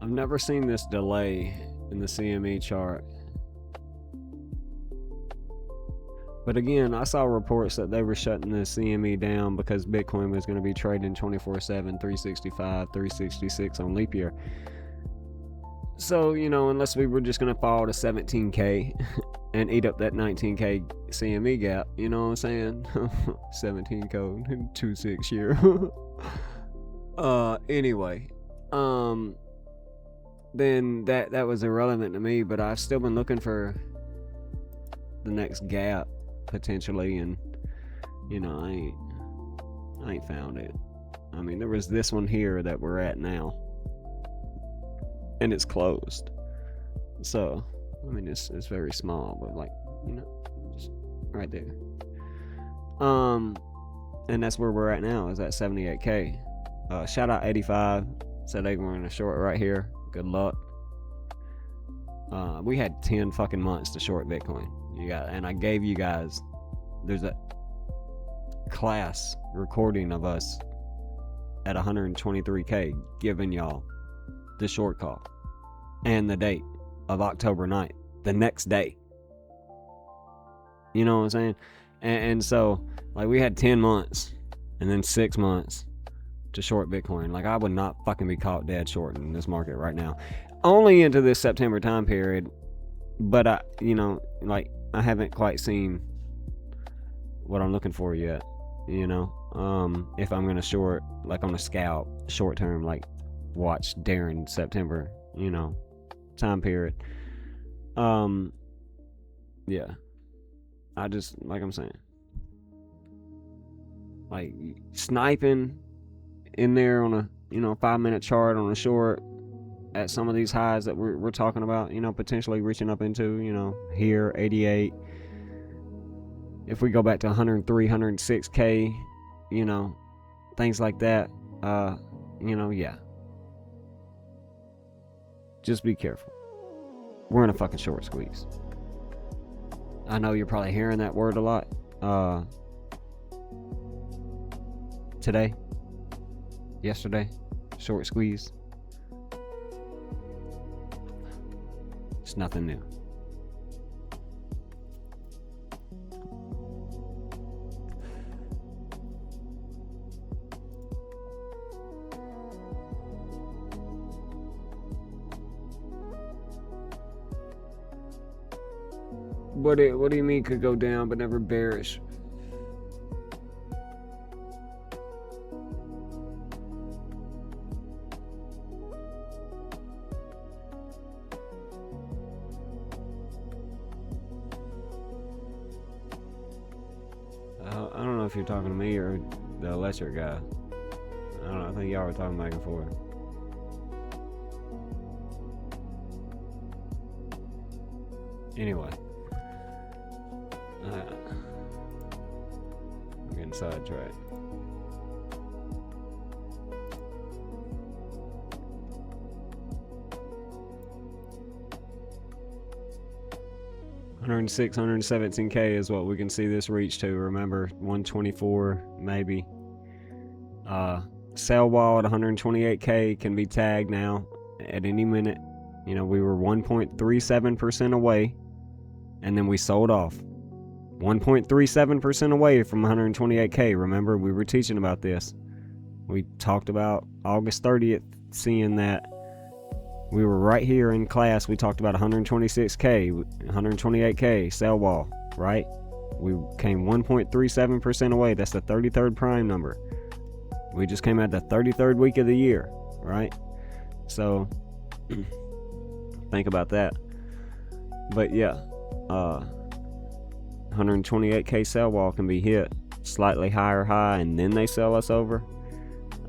I've never seen this delay in the CME chart. But again, I saw reports that they were shutting the CME down because Bitcoin was going to be trading 24/7, 365, 366 on leap year. So, you know, unless we were just going to fall to 17K and eat up that 19K CME gap, you know what I'm saying? 17 code, 2-6 year. Anyway, then that was irrelevant to me, but I've still been looking for the next gap potentially, and you know, I ain't found it. I mean, there was this one here that we're at now, and it's closed. So I mean, it's very small, but like, you know, just right there. And that's where we're at now, is at 78K. Shout out 85, said they were in a short right here. Good luck. We had 10 fucking months to short Bitcoin. And I gave you guys, there's a class recording of us at 123K giving y'all the short call and the date of October 9th, the next day. You know what I'm saying? And so, like, we had 10 months and then 6 months to short Bitcoin. Like, I would not fucking be caught dead short in this market right now. Only into this September time period, but I, you know, like, I haven't quite seen what I'm looking for yet, you know. If I'm gonna short, like, on a scalp, short term, like, watch during September, you know, time period. Yeah, I just, like I'm saying, like, sniping in there on a, you know, 5-minute chart on a short at some of these highs that we're talking about, you know, potentially reaching up into, you know, here 88. If we go back to 103, 106K, you know, things like that, you know, yeah. Just be careful. We're in a fucking short squeeze. I know you're probably hearing that word a lot. Today, yesterday, short squeeze. It's nothing new. What do you mean could go down but never bearish? I don't know if you're talking to me or the electric guy. I don't know. I think y'all were talking back and forth. Anyway. I'm getting sidetracked. $106, $117K is what we can see this reach to. Remember, 124 maybe. Sell wall at 128K can be tagged now at any minute. You know, we were 1.37% away, and then we sold off. 1.37% away from 128K. Remember, we were teaching about this. We talked about August 30th, seeing that we were right here in class. We talked about 126K, 128K, sell wall. right? We came 1.37% away. That's the 33rd prime number. We just came out the 33rd week of the year, right? So think about that. But yeah, 128k sell wall can be hit, slightly higher high, and then they sell us over.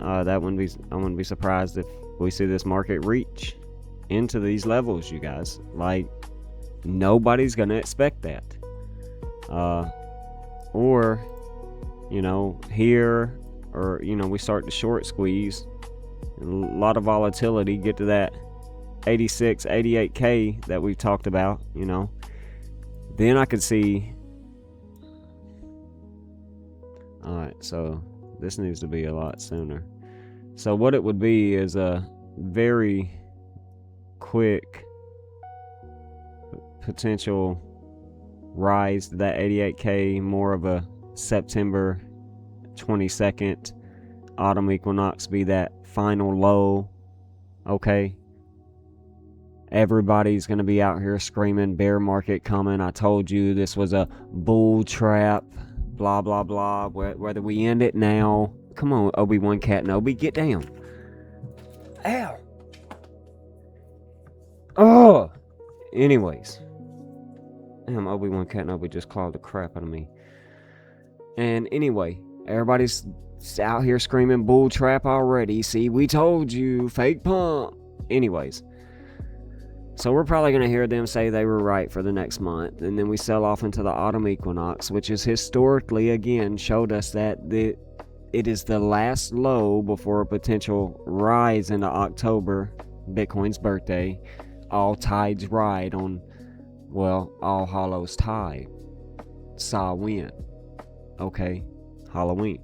I wouldn't be surprised if we see this market reach into these levels, you guys. Like, nobody's gonna expect that. Or, here, or, we start to short squeeze, a lot of volatility, get to that 86, 88k that we've talked about, then I could see. Alright, so this needs to be a lot sooner. So what it would be is a very quick potential rise to that 88k, more of a September 22nd autumn equinox be that final low. Okay, everybody's gonna be out here screaming bear market coming. I told you this was a bull trap, blah blah blah. Whether we end it now, come on, Obi-Wan Kenobi, get down. Ow. Oh. Anyways, damn, Obi-Wan Kenobi just clawed the crap out of me. And anyway, everybody's out here screaming bull trap already. See, we told you, fake pump. Anyways, so we're probably going to hear them say they were right for the next month, and then we sell off into the autumn equinox, which is historically, again, showed us that it is the last low before a potential rise into October, Bitcoin's birthday. All tides ride on, well, All Hallows Tide, Samhain, okay, Halloween.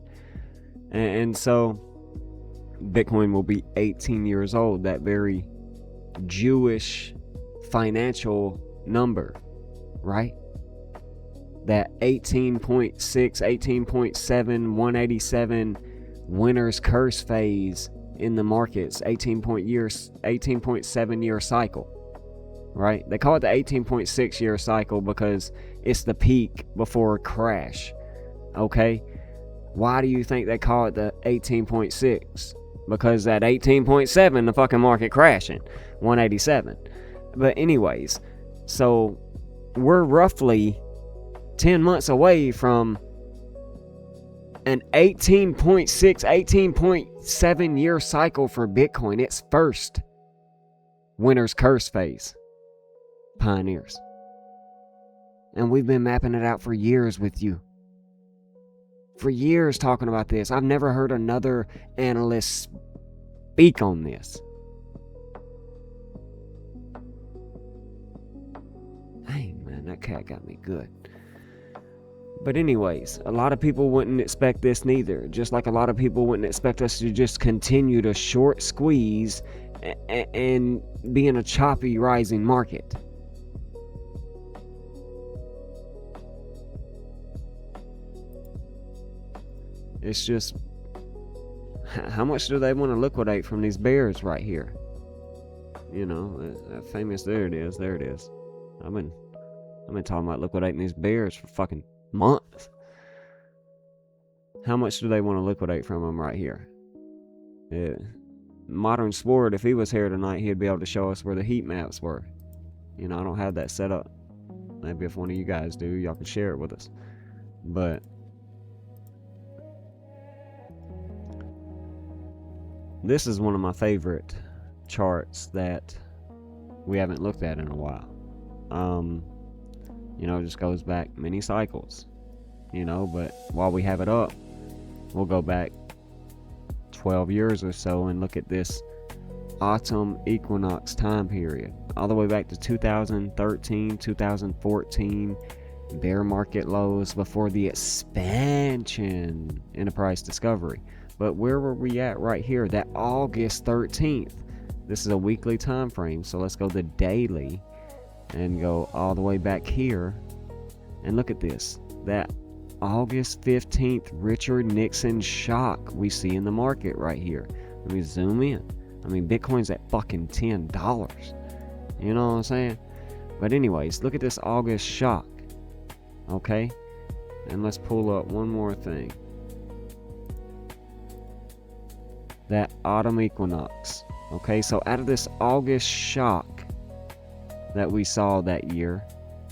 And so Bitcoin will be 18 years old, that very Jewish financial number, right? That 18.6, 18.7, 187 winner's curse phase in the markets, 18.7 year cycle, right? They call it the 18.6 year cycle because it's the peak before a crash, okay? Why do you think they call it the 18.6? Because that 18.7, the fucking market crashing, 187. But anyways, so we're roughly 10 months away from an 18.6, 18.7 year cycle for Bitcoin. Its first winner's curse phase. Pioneers. And we've been mapping it out for years with you. For years talking about this. I've never heard another analyst speak on this. Dang, man, that cat got me good. But anyways, a lot of people wouldn't expect this neither. Just like a lot of people wouldn't expect us to just continue to short squeeze and be in a choppy rising market. It's just, how much do they want to liquidate from these bears right here? That famous, there it is. I've been talking about liquidating these bears for fucking months. How much do they want to liquidate from them right here? Yeah. Modern Sport, if he was here tonight, he'd be able to show us where the heat maps were. I don't have that set up. Maybe if one of you guys do, y'all can share it with us. But this is one of my favorite charts that we haven't looked at in a while. It just goes back many cycles, but while we have it up, we'll go back 12 years or so and look at this autumn equinox time period, all the way back to 2013, 2014, bear market lows before the expansion in a price discovery. But where were we at right here? That August 13th. This is a weekly time frame, so let's go to daily and go all the way back here and look at this. That August 15th Richard Nixon shock we see in the market right here. Let me zoom in. Bitcoin's at fucking $10. You know what I'm saying? But anyways, look at this August shock. Okay? And let's pull up one more thing. That autumn equinox. Okay, so out of this August shock that we saw that year,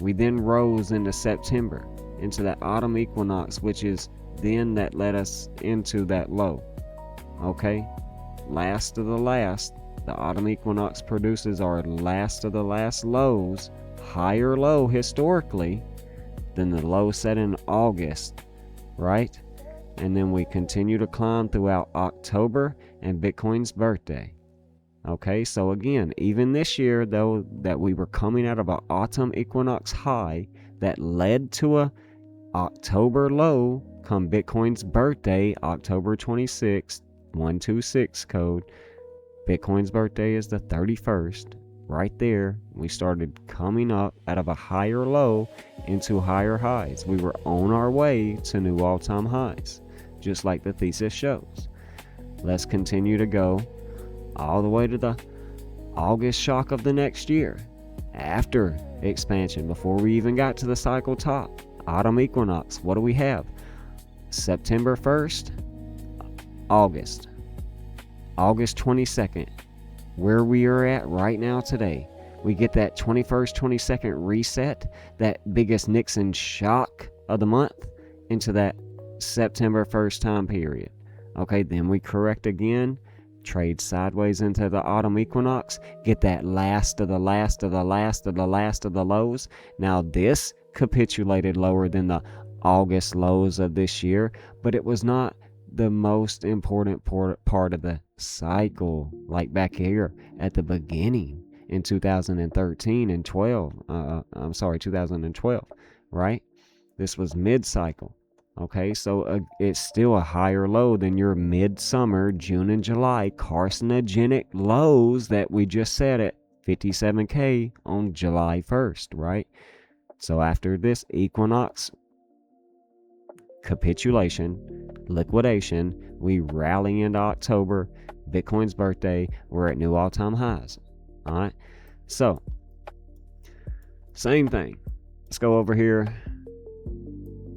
we then rose into September, into that autumn equinox, which is then that led us into that low. Okay? Last of the last. The autumn equinox produces our last of the last lows, higher low historically than the low set in August, right? And then we continue to climb throughout October and Bitcoin's birthday. Okay, so again, even this year, though, that we were coming out of an autumn equinox high that led to a October low come Bitcoin's birthday, October 26th, 126 code. Bitcoin's birthday is the 31st. Right there, we started coming up out of a higher low into higher highs. We were on our way to new all-time highs, just like the thesis shows. Let's continue to go all the way to the August shock of the next year, after expansion, before we even got to the cycle top. Autumn equinox, what do we have? September 1st, August 22nd, where we are at right now today. We get that 21st, 22nd reset, that biggest Nixon shock of the month into that September 1st time period. Okay, then we correct again, trade sideways into the autumn equinox, get that last of the last of the last of the last of the lows. Now this capitulated lower than the August lows of this year, but it was not the most important part of the cycle, like back here at the beginning in 2013 and 2012, right? This was mid-cycle. Okay, so it's still a higher low than your midsummer June and July carcinogenic lows that we just set at 57K on July 1st, right? So after this equinox capitulation, liquidation, we rally into October, Bitcoin's birthday, we're at new all-time highs. All right, so same thing. Let's go over here.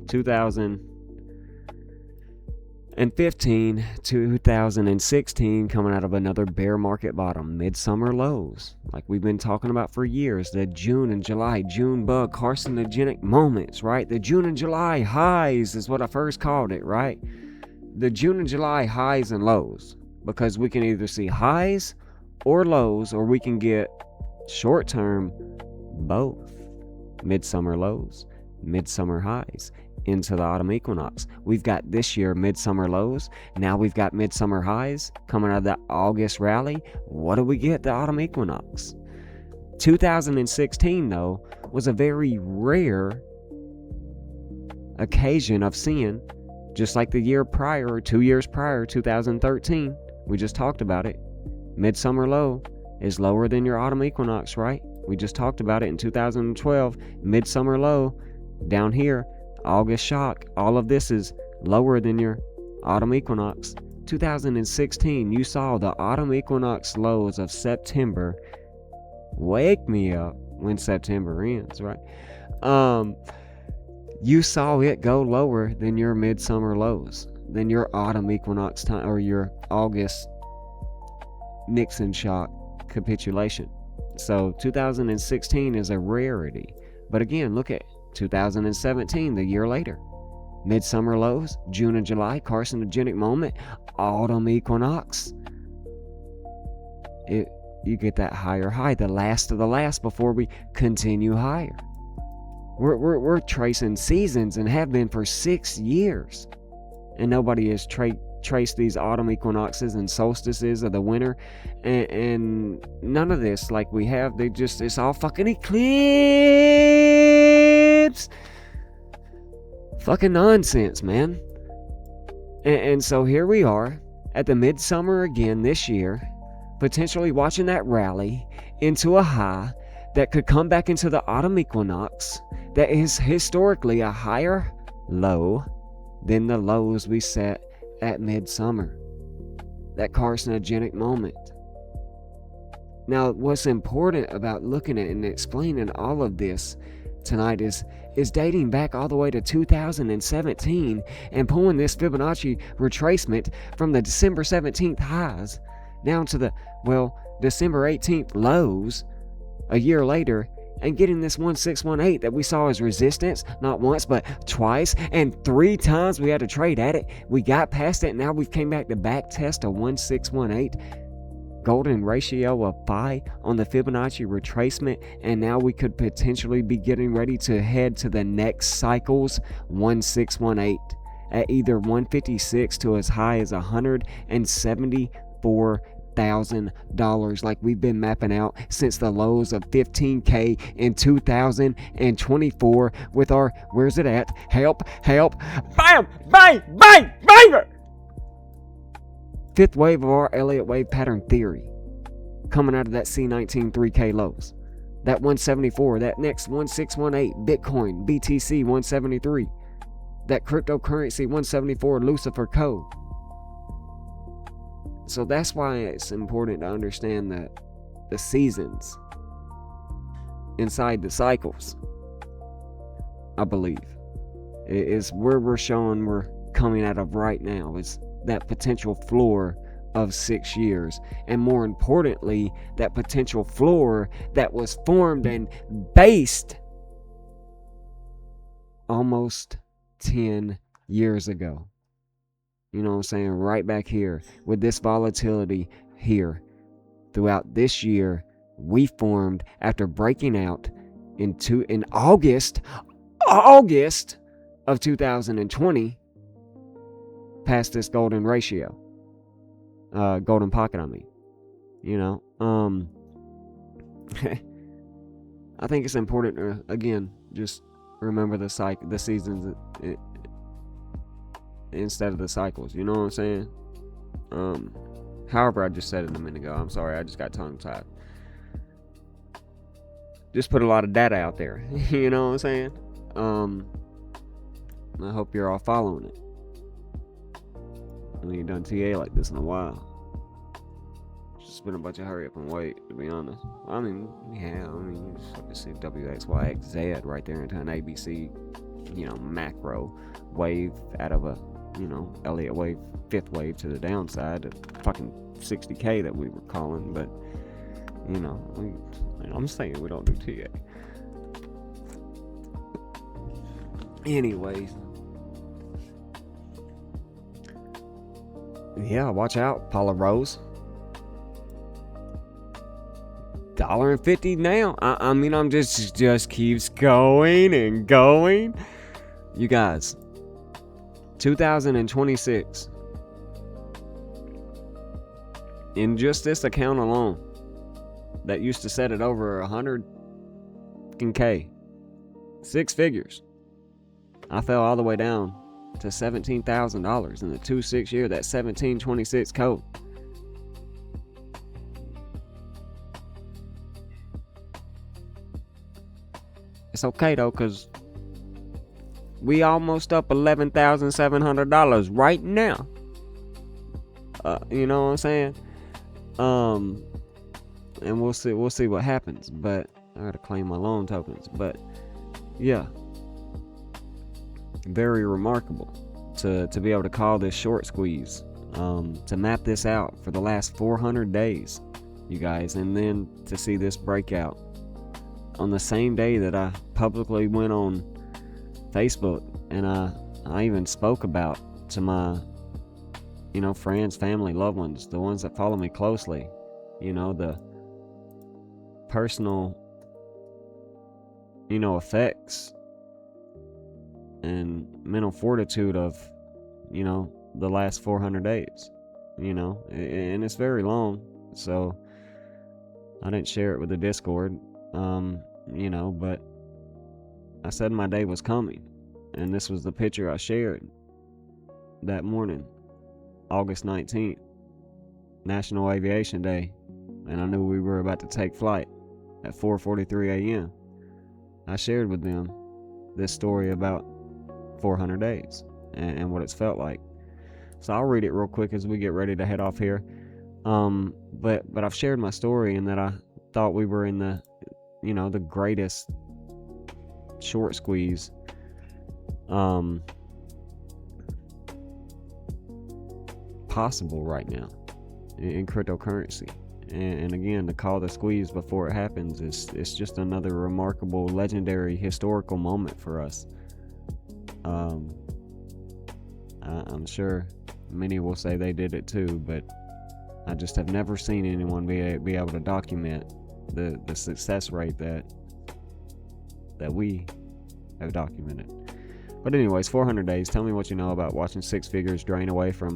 2015, 2016, coming out of another bear market bottom, midsummer lows, like we've been talking about for years. The June and July June bug carcinogenic moments, right? The June and July highs is what I first called it, right? The June and July highs and lows, because we can either see highs or lows, or we can get short-term both. Midsummer lows, midsummer highs into the autumn equinox. We've got this year midsummer lows. Now we've got midsummer highs coming out of that August rally. What do we get? The autumn equinox. 2016, though, was a very rare occasion of seeing, just like the year prior or 2 years prior, 2013. We just talked about it. Midsummer low is lower than your autumn equinox, right? We just talked about it in 2012. Midsummer low down here, August shock. All of this is lower than your autumn equinox. 2016, you saw the autumn equinox lows of September. Wake me up when September ends, right? You saw it go lower than your midsummer lows, than your autumn equinox time, or your August Nixon shock capitulation. So 2016 is a rarity. But again, look at 2017, the year later. Midsummer lows, June and July, carcinogenic moment, autumn equinox. You get that higher high, the last of the last before we continue higher. We're tracing seasons and have been for 6 years. And nobody has traced these autumn equinoxes and solstices of the winter. And none of this like we have. It's all fucking eclipse. Fucking nonsense, man. And so here we are at the midsummer again this year, potentially watching that rally into a high that could come back into the autumn equinox that is historically a higher low than the lows we set at midsummer. That carcinogenic moment. Now, what's important about looking at and explaining all of this tonight is dating back all the way to 2017 and pulling this Fibonacci retracement from the December 17th highs down to the, December 18th lows a year later, and getting this 1618 that we saw as resistance not once but twice, and 3 times we had to trade at it. We got past it, and now we've came back to back test a 1618 golden ratio of phi on the Fibonacci retracement, and now we could potentially be getting ready to head to the next cycle's 1618 at either 156 to as high as $174,000, like we've been mapping out since the lows of 15K in 2024 with our, where's it at? Help, bam, bang, bang, banger! 5th wave of our Elliott wave pattern theory coming out of that C19 3K lows. That 174, that next 1618, Bitcoin, BTC 173, that cryptocurrency 174 Lucifer code. So that's why it's important to understand that the seasons inside the cycles, I believe, is where we're showing we're coming out of right now. Is that potential floor of 6 years, and more importantly, that potential floor that was formed and based almost 10 years ago. You know what I'm saying? Right back here with this volatility here throughout this year, we formed after breaking out in August of 2020 past this golden ratio, golden pocket, I mean, I think it's important to, again, just remember the seasons instead of the cycles, you know what I'm saying? However, I just said it a minute ago. I'm sorry, I just got tongue tied. Just put a lot of data out there, you know what I'm saying? I hope you're all following it. We ain't done TA like this in a while. It's just been a bunch of hurry up and wait, to be honest. I mean, you just see WXYXZ right there into an ABC, macro wave out of a, Elliott wave, 5th wave to the downside, of fucking 60K that we were calling, but, I'm saying we don't do TA. Anyways. Yeah, watch out, Paula Rose. $1.50 now. I mean, I'm just keeps going and going. You guys, 2026. In just this account alone, that used to set it over 100K, 6 figures. I fell all the way down to $17,000 in the 2-6 year, that 1726 code. It's okay though, cause we almost up $11,700 right now. You know what I'm saying? And we'll see what happens. But I gotta claim my loan tokens. But yeah. Very remarkable to be able to call this short squeeze, to map this out for the last 400 days, you guys, and then to see this breakout on the same day that I publicly went on Facebook, and I even spoke about to my, friends, family, loved ones, the ones that follow me closely, the personal, effects and mental fortitude of, the last 400 days, and it's very long, so I didn't share it with the Discord, but I said my day was coming, and this was the picture I shared that morning, August 19th, National Aviation Day, and I knew we were about to take flight at 4:43 a.m. I shared with them this story about 400 days and what it's felt like. So I'll read it real quick as we get ready to head off here. But I've shared my story, and that I thought we were in the, the greatest short squeeze possible right now in cryptocurrency. And again, to call the squeeze before it happens it's just another remarkable, legendary, historical moment for us. I'm sure many will say they did it too, but I just have never seen anyone be able to document the success rate that we have documented. But anyways, 400 days. Tell me what you know about watching six figures drain away for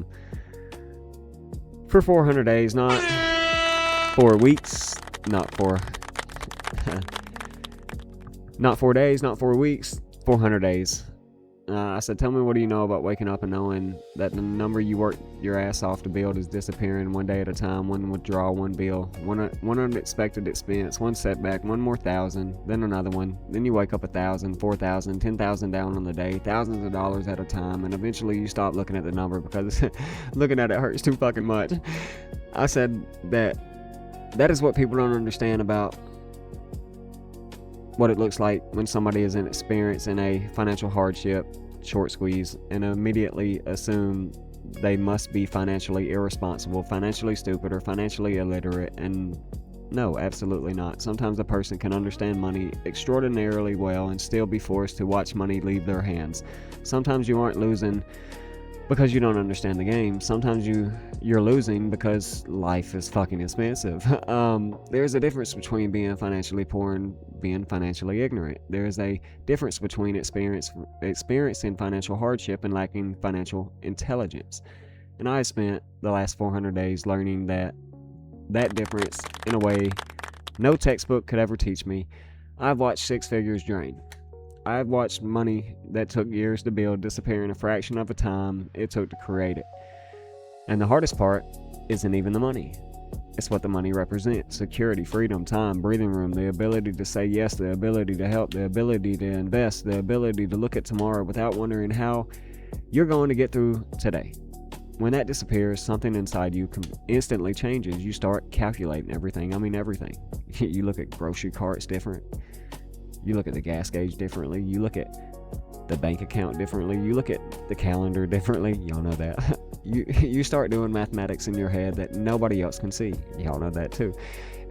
400 days, not 4 weeks, not 4 not 4 days, not 4 weeks, 400 days. I said, tell me what do you know about waking up and knowing that the number you worked your ass off to build is disappearing one day at a time, one withdrawal, one bill, one unexpected expense, one setback, one more thousand, then another one. Then you wake up 1,000, 4,000, 10,000 down on the day, thousands of dollars at a time, and eventually you stop looking at the number because looking at it hurts too fucking much. I said that is what people don't understand about what it looks like when somebody is experiencing a financial hardship, short squeeze, and immediately assume they must be financially irresponsible, financially stupid, or financially illiterate. And no, absolutely not. Sometimes a person can understand money extraordinarily well and still be forced to watch money leave their hands. Sometimes you aren't losing because you don't understand the game. Sometimes you're losing because life is fucking expensive. There's a difference between being financially poor and being financially ignorant. There's a difference between experiencing financial hardship and lacking financial intelligence. And I spent the last 400 days learning that difference in a way no textbook could ever teach me. I've watched six figures drain. I've watched money that took years to build disappear in a fraction of a time it took to create it. And the hardest part isn't even the money. It's what the money represents: security, freedom, time, breathing room, the ability to say yes, the ability to help, the ability to invest, the ability to look at tomorrow without wondering how you're going to get through today. When that disappears, something inside you instantly changes. You start calculating everything. I mean everything. You look at grocery carts different. You look at the gas gauge differently. You look at the bank account differently. You look at the calendar differently. Y'all know that. You start doing mathematics in your head that nobody else can see. Y'all know that too.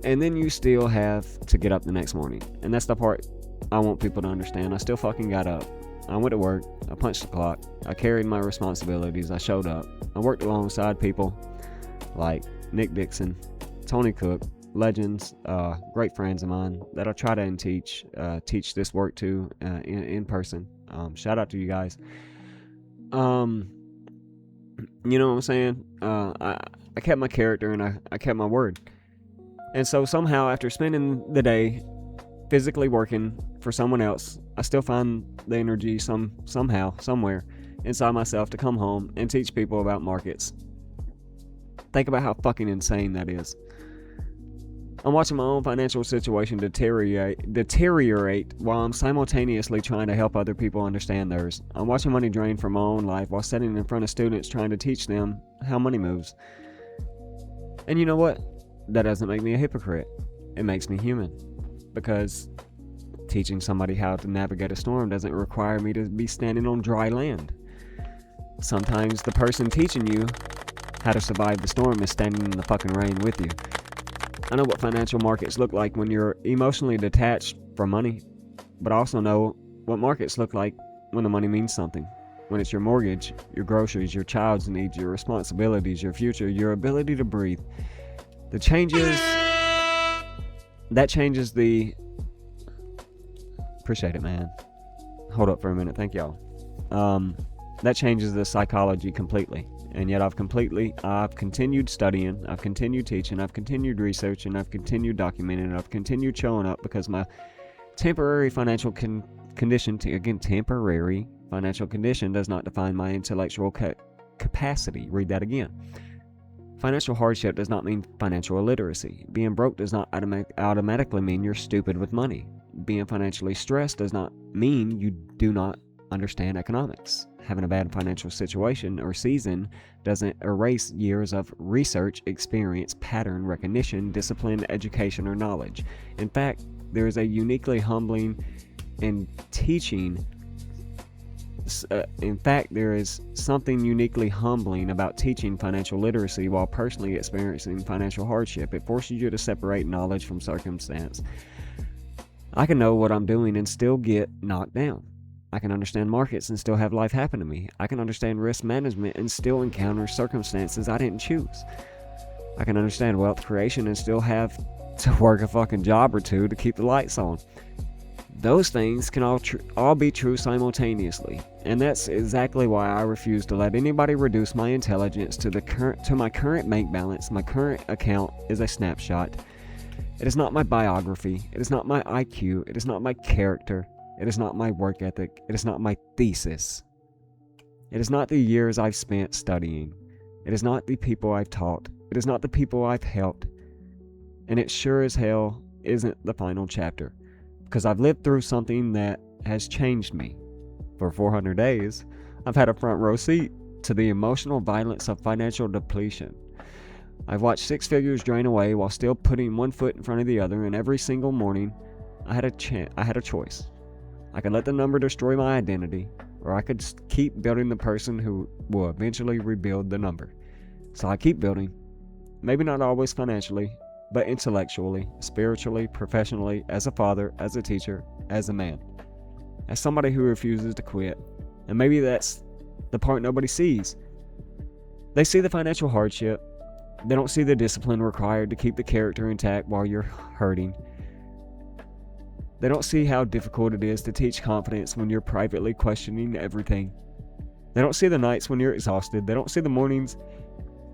And then you still have to get up the next morning. And that's the part I want people to understand. I still fucking got up. I went to work. I punched the clock. I carried my responsibilities. I showed up. I worked alongside people like Nick Dixon, Tony Cook, legends, great friends of mine that I try to teach this work to in person. Shout out to you guys. You know what I'm saying? I kept my character and I kept my word. And so somehow, after spending the day physically working for someone else, I still find the energy somehow, somewhere inside myself to come home and teach people about markets. Think about how fucking insane that is. I'm watching my own financial situation deteriorate while I'm simultaneously trying to help other people understand theirs. I'm watching money drain from my own life while sitting in front of students trying to teach them how money moves. And you know what? That doesn't make me a hypocrite. It makes me human. Because teaching somebody how to navigate a storm doesn't require me to be standing on dry land. Sometimes the person teaching you how to survive the storm is standing in the fucking rain with you. I know what financial markets look like when you're emotionally detached from money, but I also know what markets look like when the money means something. When it's your mortgage, your groceries, your child's needs, your responsibilities, your future, your ability to breathe. That changes the... Appreciate it, man. Hold up for a minute. Thank y'all. That changes the psychology completely. And yet I've continued studying, I've continued teaching, I've continued researching, I've continued documenting, I've continued showing up because my temporary financial condition does not define my intellectual capacity. Read that again. Financial hardship does not mean financial illiteracy. Being broke does not automatically mean you're stupid with money. Being financially stressed does not mean you do not understand economics. Having a bad financial situation or season doesn't erase years of research, experience, pattern recognition, discipline, education, or knowledge. In fact, there is a uniquely humbling in teaching. In fact, there is something uniquely humbling about teaching financial literacy while personally experiencing financial hardship. It forces you to separate knowledge from circumstance. I can know what I'm doing and still get knocked down. I can understand markets and still have life happen to me. I can understand risk management and still encounter circumstances I didn't choose. I can understand wealth creation and still have to work a fucking job or two to keep the lights on. Those things can all be true simultaneously, and that's exactly why I refuse to let anybody reduce my intelligence to my current bank balance. My current account is a snapshot. It is not my biography. It is not my IQ. It is not my character. It is not my work ethic. It is not my thesis. It is not the years I've spent studying. It is not the people I've taught. It is not the people I've helped. And it sure as hell isn't the final chapter. Because I've lived through something that has changed me. For 400 days, I've had a front row seat to the emotional violence of financial depletion. I've watched six figures drain away while still putting one foot in front of the other, and every single morning, I had a choice. I could let the number destroy my identity, or I could keep building the person who will eventually rebuild the number. So I keep building, maybe not always financially, but intellectually, spiritually, professionally, as a father, as a teacher, as a man, as somebody who refuses to quit. And maybe that's the part nobody sees. They see the financial hardship. They don't see the discipline required to keep the character intact while you're hurting. They don't see how difficult it is to teach confidence when you're privately questioning everything. They don't see the nights when you're exhausted. They don't see the mornings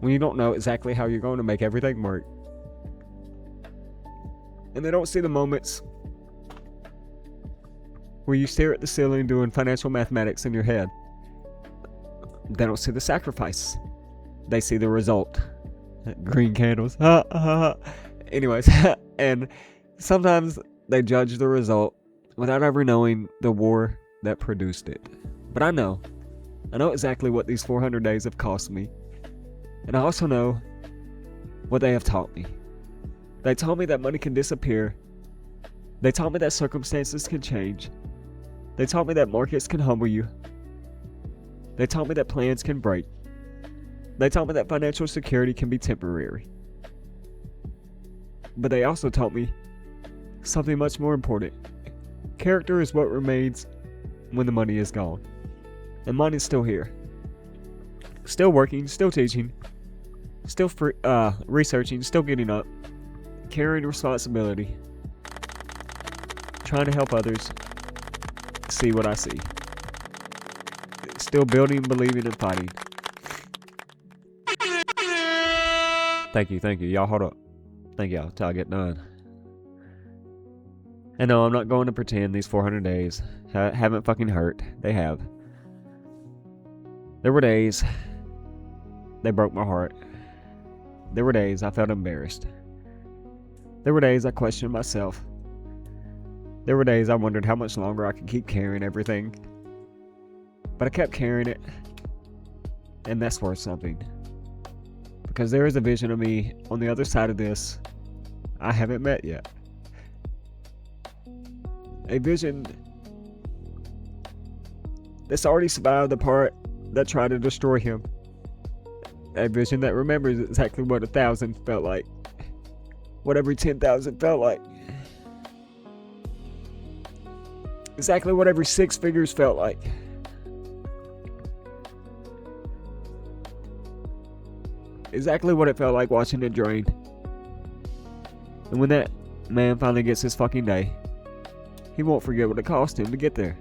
when you don't know exactly how you're going to make everything work. And they don't see the moments where you stare at the ceiling doing financial mathematics in your head. They don't see the sacrifice. They see the result. Green candles. Anyways, and sometimes they judge the result without ever knowing the war that produced it. But I know exactly what these 400 days have cost me. And I also know what they have taught me. They taught me that money can disappear. They taught me that circumstances can change. They taught me that markets can humble you. They taught me that plans can break. They taught me that financial security can be temporary. But they also taught me something much more important. Character is what remains when the money is gone. And mine is still here. Still working, still teaching, still researching, still getting up, carrying responsibility, trying to help others see what I see. Still building, believing, and fighting. Thank you. Y'all hold up. Thank y'all till I get done. And no, I'm not going to pretend these 400 days haven't fucking hurt. They have. There were days they broke my heart. There were days I felt embarrassed. There were days I questioned myself. There were days I wondered how much longer I could keep carrying everything. But I kept carrying it. And that's worth something. Because there is a vision of me on the other side of this I haven't met yet. A vision that's already survived the part that tried to destroy him. A vision that remembers exactly what 1,000 felt like. What every 10,000 felt like. Exactly what every 6 figures felt like. Exactly what it felt like watching it drain. And when that man finally gets his fucking day, he won't forget what it cost him to get there.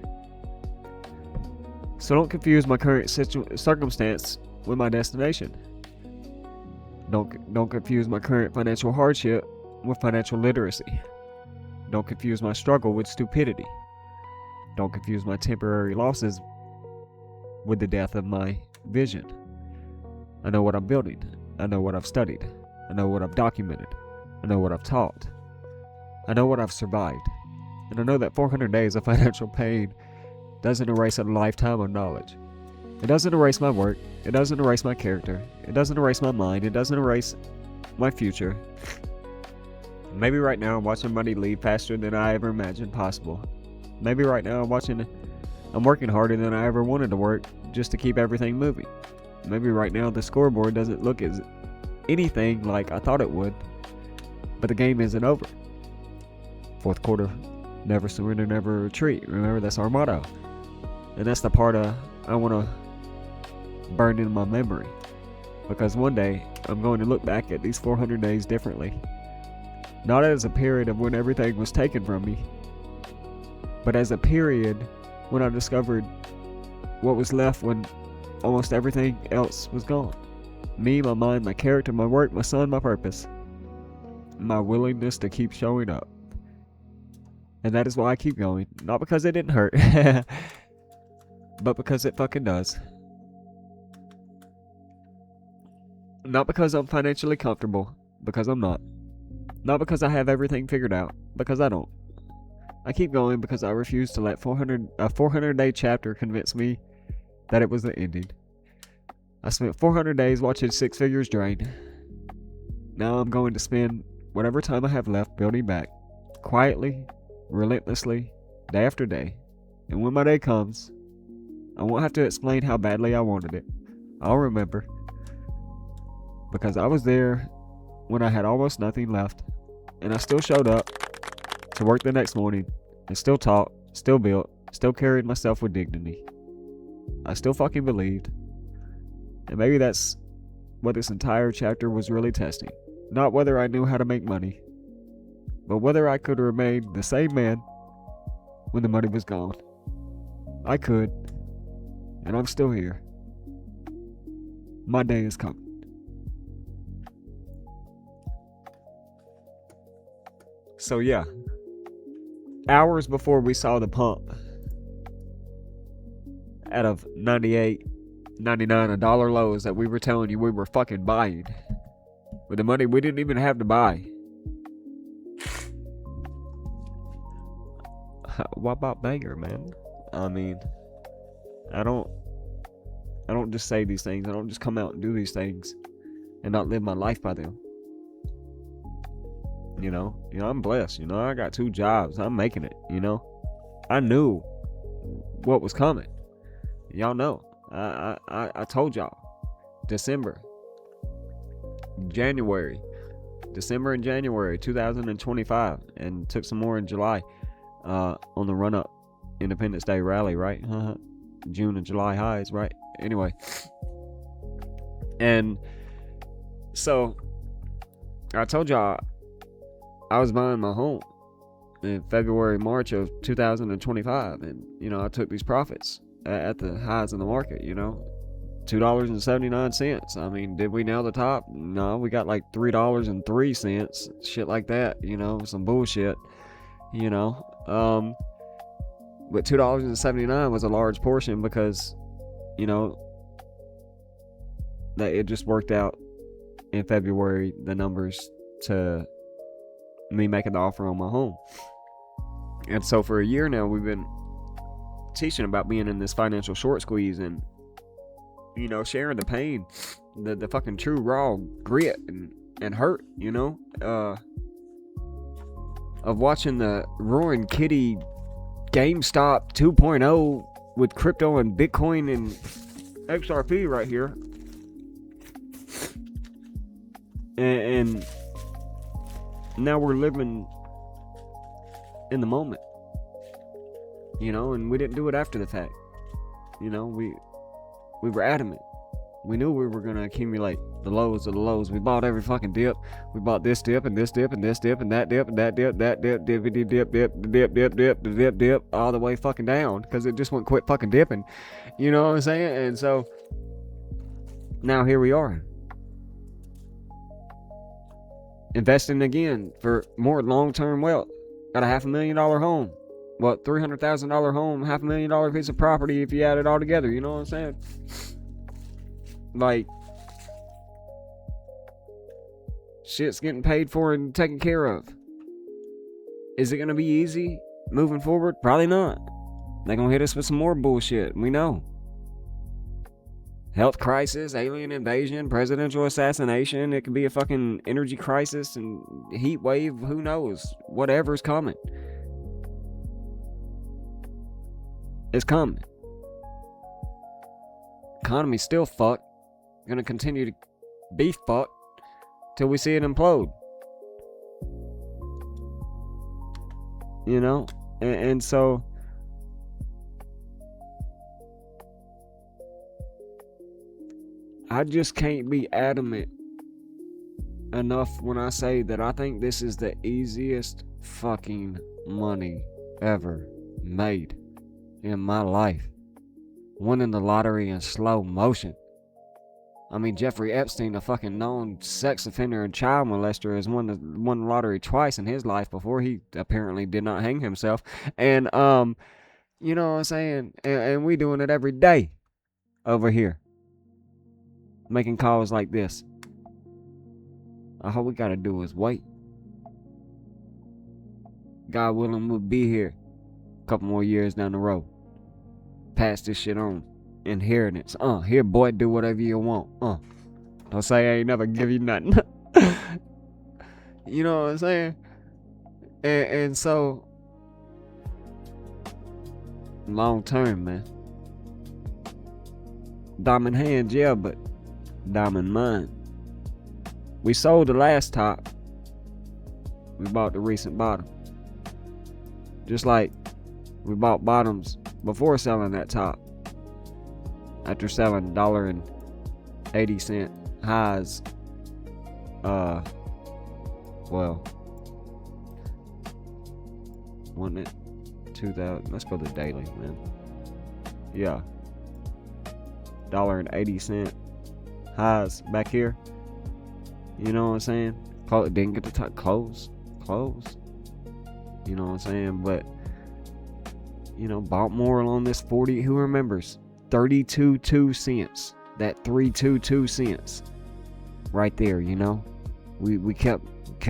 So don't confuse my current circumstance with my destination. Don't confuse my current financial hardship with financial literacy. Don't confuse my struggle with stupidity. Don't confuse my temporary losses with the death of my vision. I know what I'm building. I know what I've studied. I know what I've documented. I know what I've taught. I know what I've survived. And I know that 400 days of financial pain doesn't erase a lifetime of knowledge. It doesn't erase my work. It doesn't erase my character. It doesn't erase my mind. It doesn't erase my future. Maybe right now I'm watching money leave faster than I ever imagined possible. Maybe right now I'm working harder than I ever wanted to work just to keep everything moving. Maybe right now the scoreboard doesn't look as anything like I thought it would, but the game isn't over. Fourth quarter, never surrender, never retreat. Remember, that's our motto. And that's the part I want to burn in my memory, because one day I'm going to look back at these 400 days differently. Not as a period of when everything was taken from me, but as a period when I discovered what was left when almost everything else was gone. Me, my mind, my character, my work, my son, my purpose. My willingness to keep showing up. And that is why I keep going. Not because it didn't hurt, but because it fucking does. Not because I'm financially comfortable, because I'm not. Not because I have everything figured out, because I don't. I keep going because I refuse to let a 400-day chapter convince me that it was the ending. I spent 400 days watching six figures drain. Now I'm going to spend whatever time I have left building back, quietly, relentlessly, day after day. And when my day comes, I won't have to explain how badly I wanted it. I'll remember. Because I was there when I had almost nothing left, and I still showed up to work the next morning, and still taught, still built, still carried myself with dignity. I still fucking believed. And maybe that's what this entire chapter was really testing. Not whether I knew how to make money, but whether I could remain the same man when the money was gone. I could, and I'm still here. My day is coming. So yeah, hours before we saw the pump out of 98, 99, $1 lows that we were telling you we were fucking buying with the money we didn't even have to buy. What about Banger, man? I mean, I don't just say these things. I don't just come out and do these things and not live my life by them. You know, I'm blessed. I got 2 jobs. I'm making it. I knew what was coming. Y'all know. I told y'all. December and January 2025, and took some more in July on the run up Independence Day rally, right? June and July highs, right? Anyway, and so I told y'all I was buying my home in February, March of 2025, and I took these profits at the highs in the market. $2.79. I mean, did we nail the top? No, we got like $3.03, shit like that. Some bullshit. But $2.79 was a large portion because that it just worked out in February, the numbers to me making the offer on my home. And so for a year now, we've been teaching about being in this financial short squeeze and sharing the pain, the fucking true raw grit and hurt, of watching the roaring kitty GameStop 2.0 with crypto and Bitcoin and XRP right here. And now we're living in the moment, and we didn't do it after the fact. We were adamant. We knew we were going to accumulate the lows of the lows. We bought every fucking dip. We bought this dip and this dip and this dip and that dip and that dip, dip, all the way fucking down because it just wouldn't quit fucking dipping. You know what I'm saying? And so now here we are. Investing again for more long-term wealth. Got a $500,000 home. What, $300,000 home, $500,000 piece of property if you add it all together. You know what I'm saying? Like, shit's getting paid for and taken care of. Is it going to be easy moving forward? Probably not. They're going to hit us with some more bullshit. We know. Health crisis, alien invasion, presidential assassination. It could be a fucking energy crisis and heat wave. Who knows? Whatever's coming. It's coming. Economy's still fucked. Gonna continue to be fucked till we see it implode. You know? And so I just can't be adamant enough when I say that I think this is the easiest fucking money ever made in my life. Winning the lottery in slow motion. I mean, Jeffrey Epstein, a fucking known sex offender and child molester, has won the lottery twice in his life before he apparently did not hang himself. And you know what I'm saying? And we doing it every day over here, making calls like this. All we gotta do is wait. God willing, we'll be here a couple more years down the road. Pass this shit on. Inheritance. Here, boy, do whatever you want. Don't say I ain't never give you nothing. You know what I'm saying? And so, long term, man. Diamond hands, yeah, but diamond mind. We sold the last top. We bought the recent bottom. Just like we bought bottoms before selling that top. After selling $1.80 highs, well, wasn't it 2000? Let's go to daily, man. Yeah, $1.80 highs back here. You know what I'm saying? Didn't get the top close. You know what I'm saying? But you know, bought more on this 40. Who remembers? 32 cents. That 322 cents. Right there, you know. We kept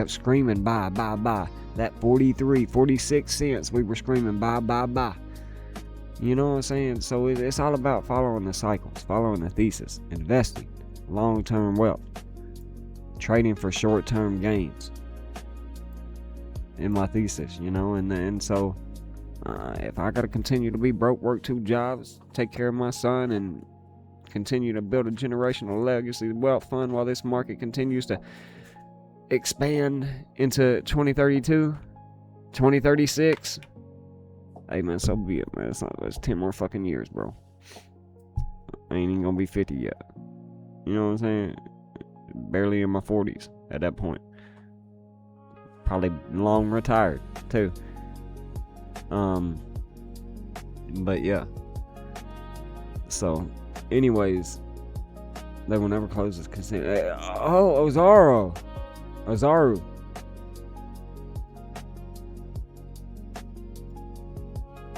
screaming buy. That 46 cents we were screaming buy. You know what I'm saying? So it's all about following the cycles, following the thesis, investing, long-term wealth, trading for short-term gains. In my thesis, you know, and so if I gotta continue to be broke, work 2 jobs, take care of my son, and continue to build a generational legacy wealth fund while this market continues to expand into 2032, 2036, hey man, so be it, man. It's 10 more fucking years, bro. I ain't even gonna be 50 yet. You know what I'm saying? Barely in my 40s at that point. Probably long retired too. But yeah. So, anyways, they will never close this casino. Ozaru.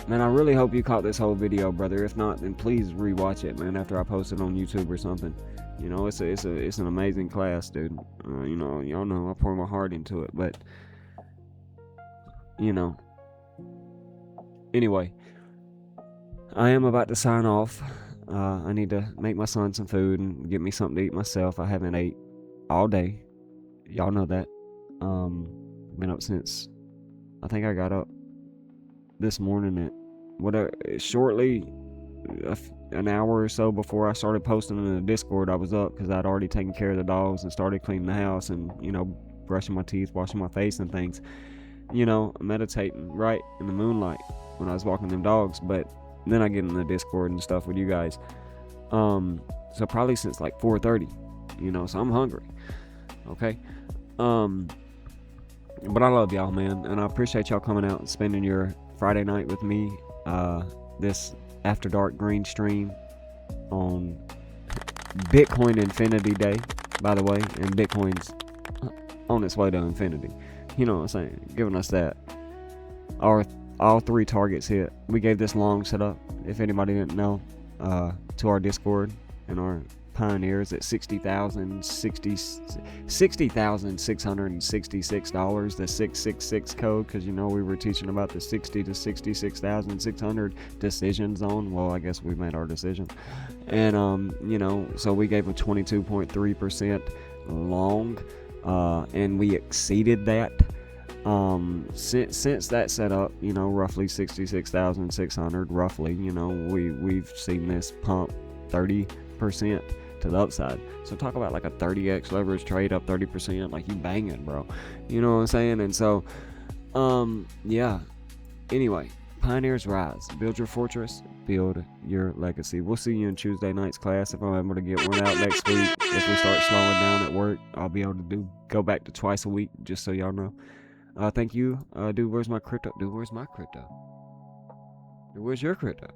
Man, I really hope you caught this whole video, brother. If not, then please rewatch it, man. After I post it on YouTube or something. You know, it's an amazing class, dude. You know, y'all know I pour my heart into it, but you know. Anyway, I am about to sign off. I need to make my son some food and get me something to eat myself. I haven't ate all day. Y'all know that. Been up since I think I got up this morning at shortly an hour or so before I started posting in the Discord. I was up because I'd already taken care of the dogs and started cleaning the house and, you know, brushing my teeth, washing my face and things. You know, meditating right in the moonlight when I was walking them dogs. But then I get in the Discord and stuff with you guys. So probably since like 4:30, you know, so I'm hungry. Okay. But I love y'all, man, and I appreciate y'all coming out and spending your Friday night with me. This After Dark green stream on Bitcoin Infinity Day, by the way, and Bitcoin's on its way to infinity. You know what I'm saying? Giving us that. All 3 targets hit. We gave this long setup, if anybody didn't know, to our Discord and our pioneers at $60,666, the 666 code, because you know we were teaching about the 60 to 66,600 decision zone. Well, I guess we made our decision, and you know, so we gave a 22.3% long, and we exceeded that Since that setup, you know, roughly 66,600, roughly, you know, we've seen this pump 30% to the upside. So talk about like a 30x leverage trade up 30%, like you banging, bro. You know what I'm saying? And so, yeah. Anyway, pioneers rise. Build your fortress. Build your legacy. We'll see you in Tuesday night's class if I'm able to get one out next week. If we start slowing down at work, I'll be able to go back to twice a week, just so y'all know. Thank you. Dude, where's my crypto? Dude, where's my crypto? Dude, where's your crypto?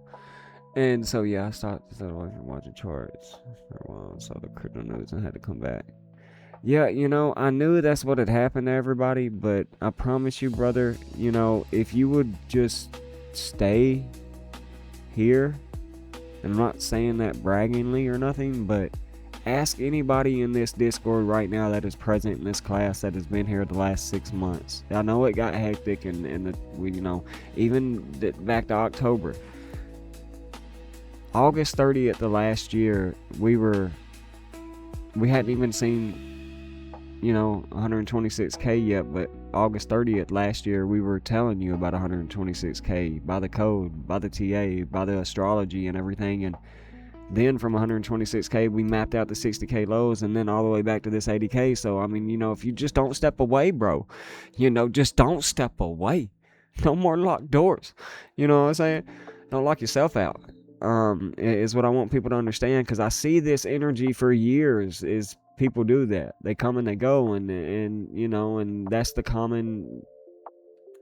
And so, yeah, I stopped watching charts for a while, saw the crypto news and had to come back. Yeah, you know, I knew that's what had happened to everybody, but I promise you, brother, you know, if you would just stay here, and I'm not saying that braggingly or nothing, but ask anybody in this Discord right now that is present in this class that has been here the last 6 months. I know it got hectic and we, you know, even back to October. August 30th of last year, we hadn't even seen, you know, 126K yet, but August 30th last year, we were telling you about 126K by the code, by the TA, by the astrology and everything. And then from 126K, we mapped out the 60K lows and then all the way back to this 80K. So, I mean, you know, if you just don't step away, bro, you know, just don't step away. No more locked doors. You know what I'm saying? Don't lock yourself out. Is what I want people to understand, because I see this energy for years is people do that. They come and they go, and you know, and that's the common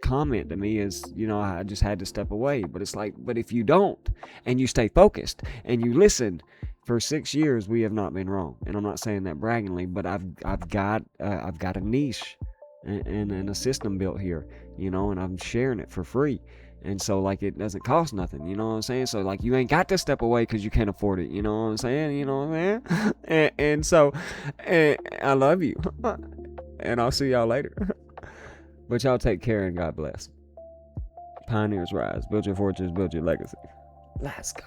comment to me is, you know, I just had to step away. But it's like, but if you don't and you stay focused and you listen for 6 years, we have not been wrong. And I'm not saying that braggingly, but I've got a niche and a system built here, you know, and I'm sharing it for free. And so, like, it doesn't cost nothing, you know what I'm saying? So, like, you ain't got to step away because you can't afford it, you know what I'm saying? You know what I'm saying? And so, I love you. And I'll see y'all later. But y'all take care and God bless. Pioneers rise. Build your fortress, build your legacy. Let's go.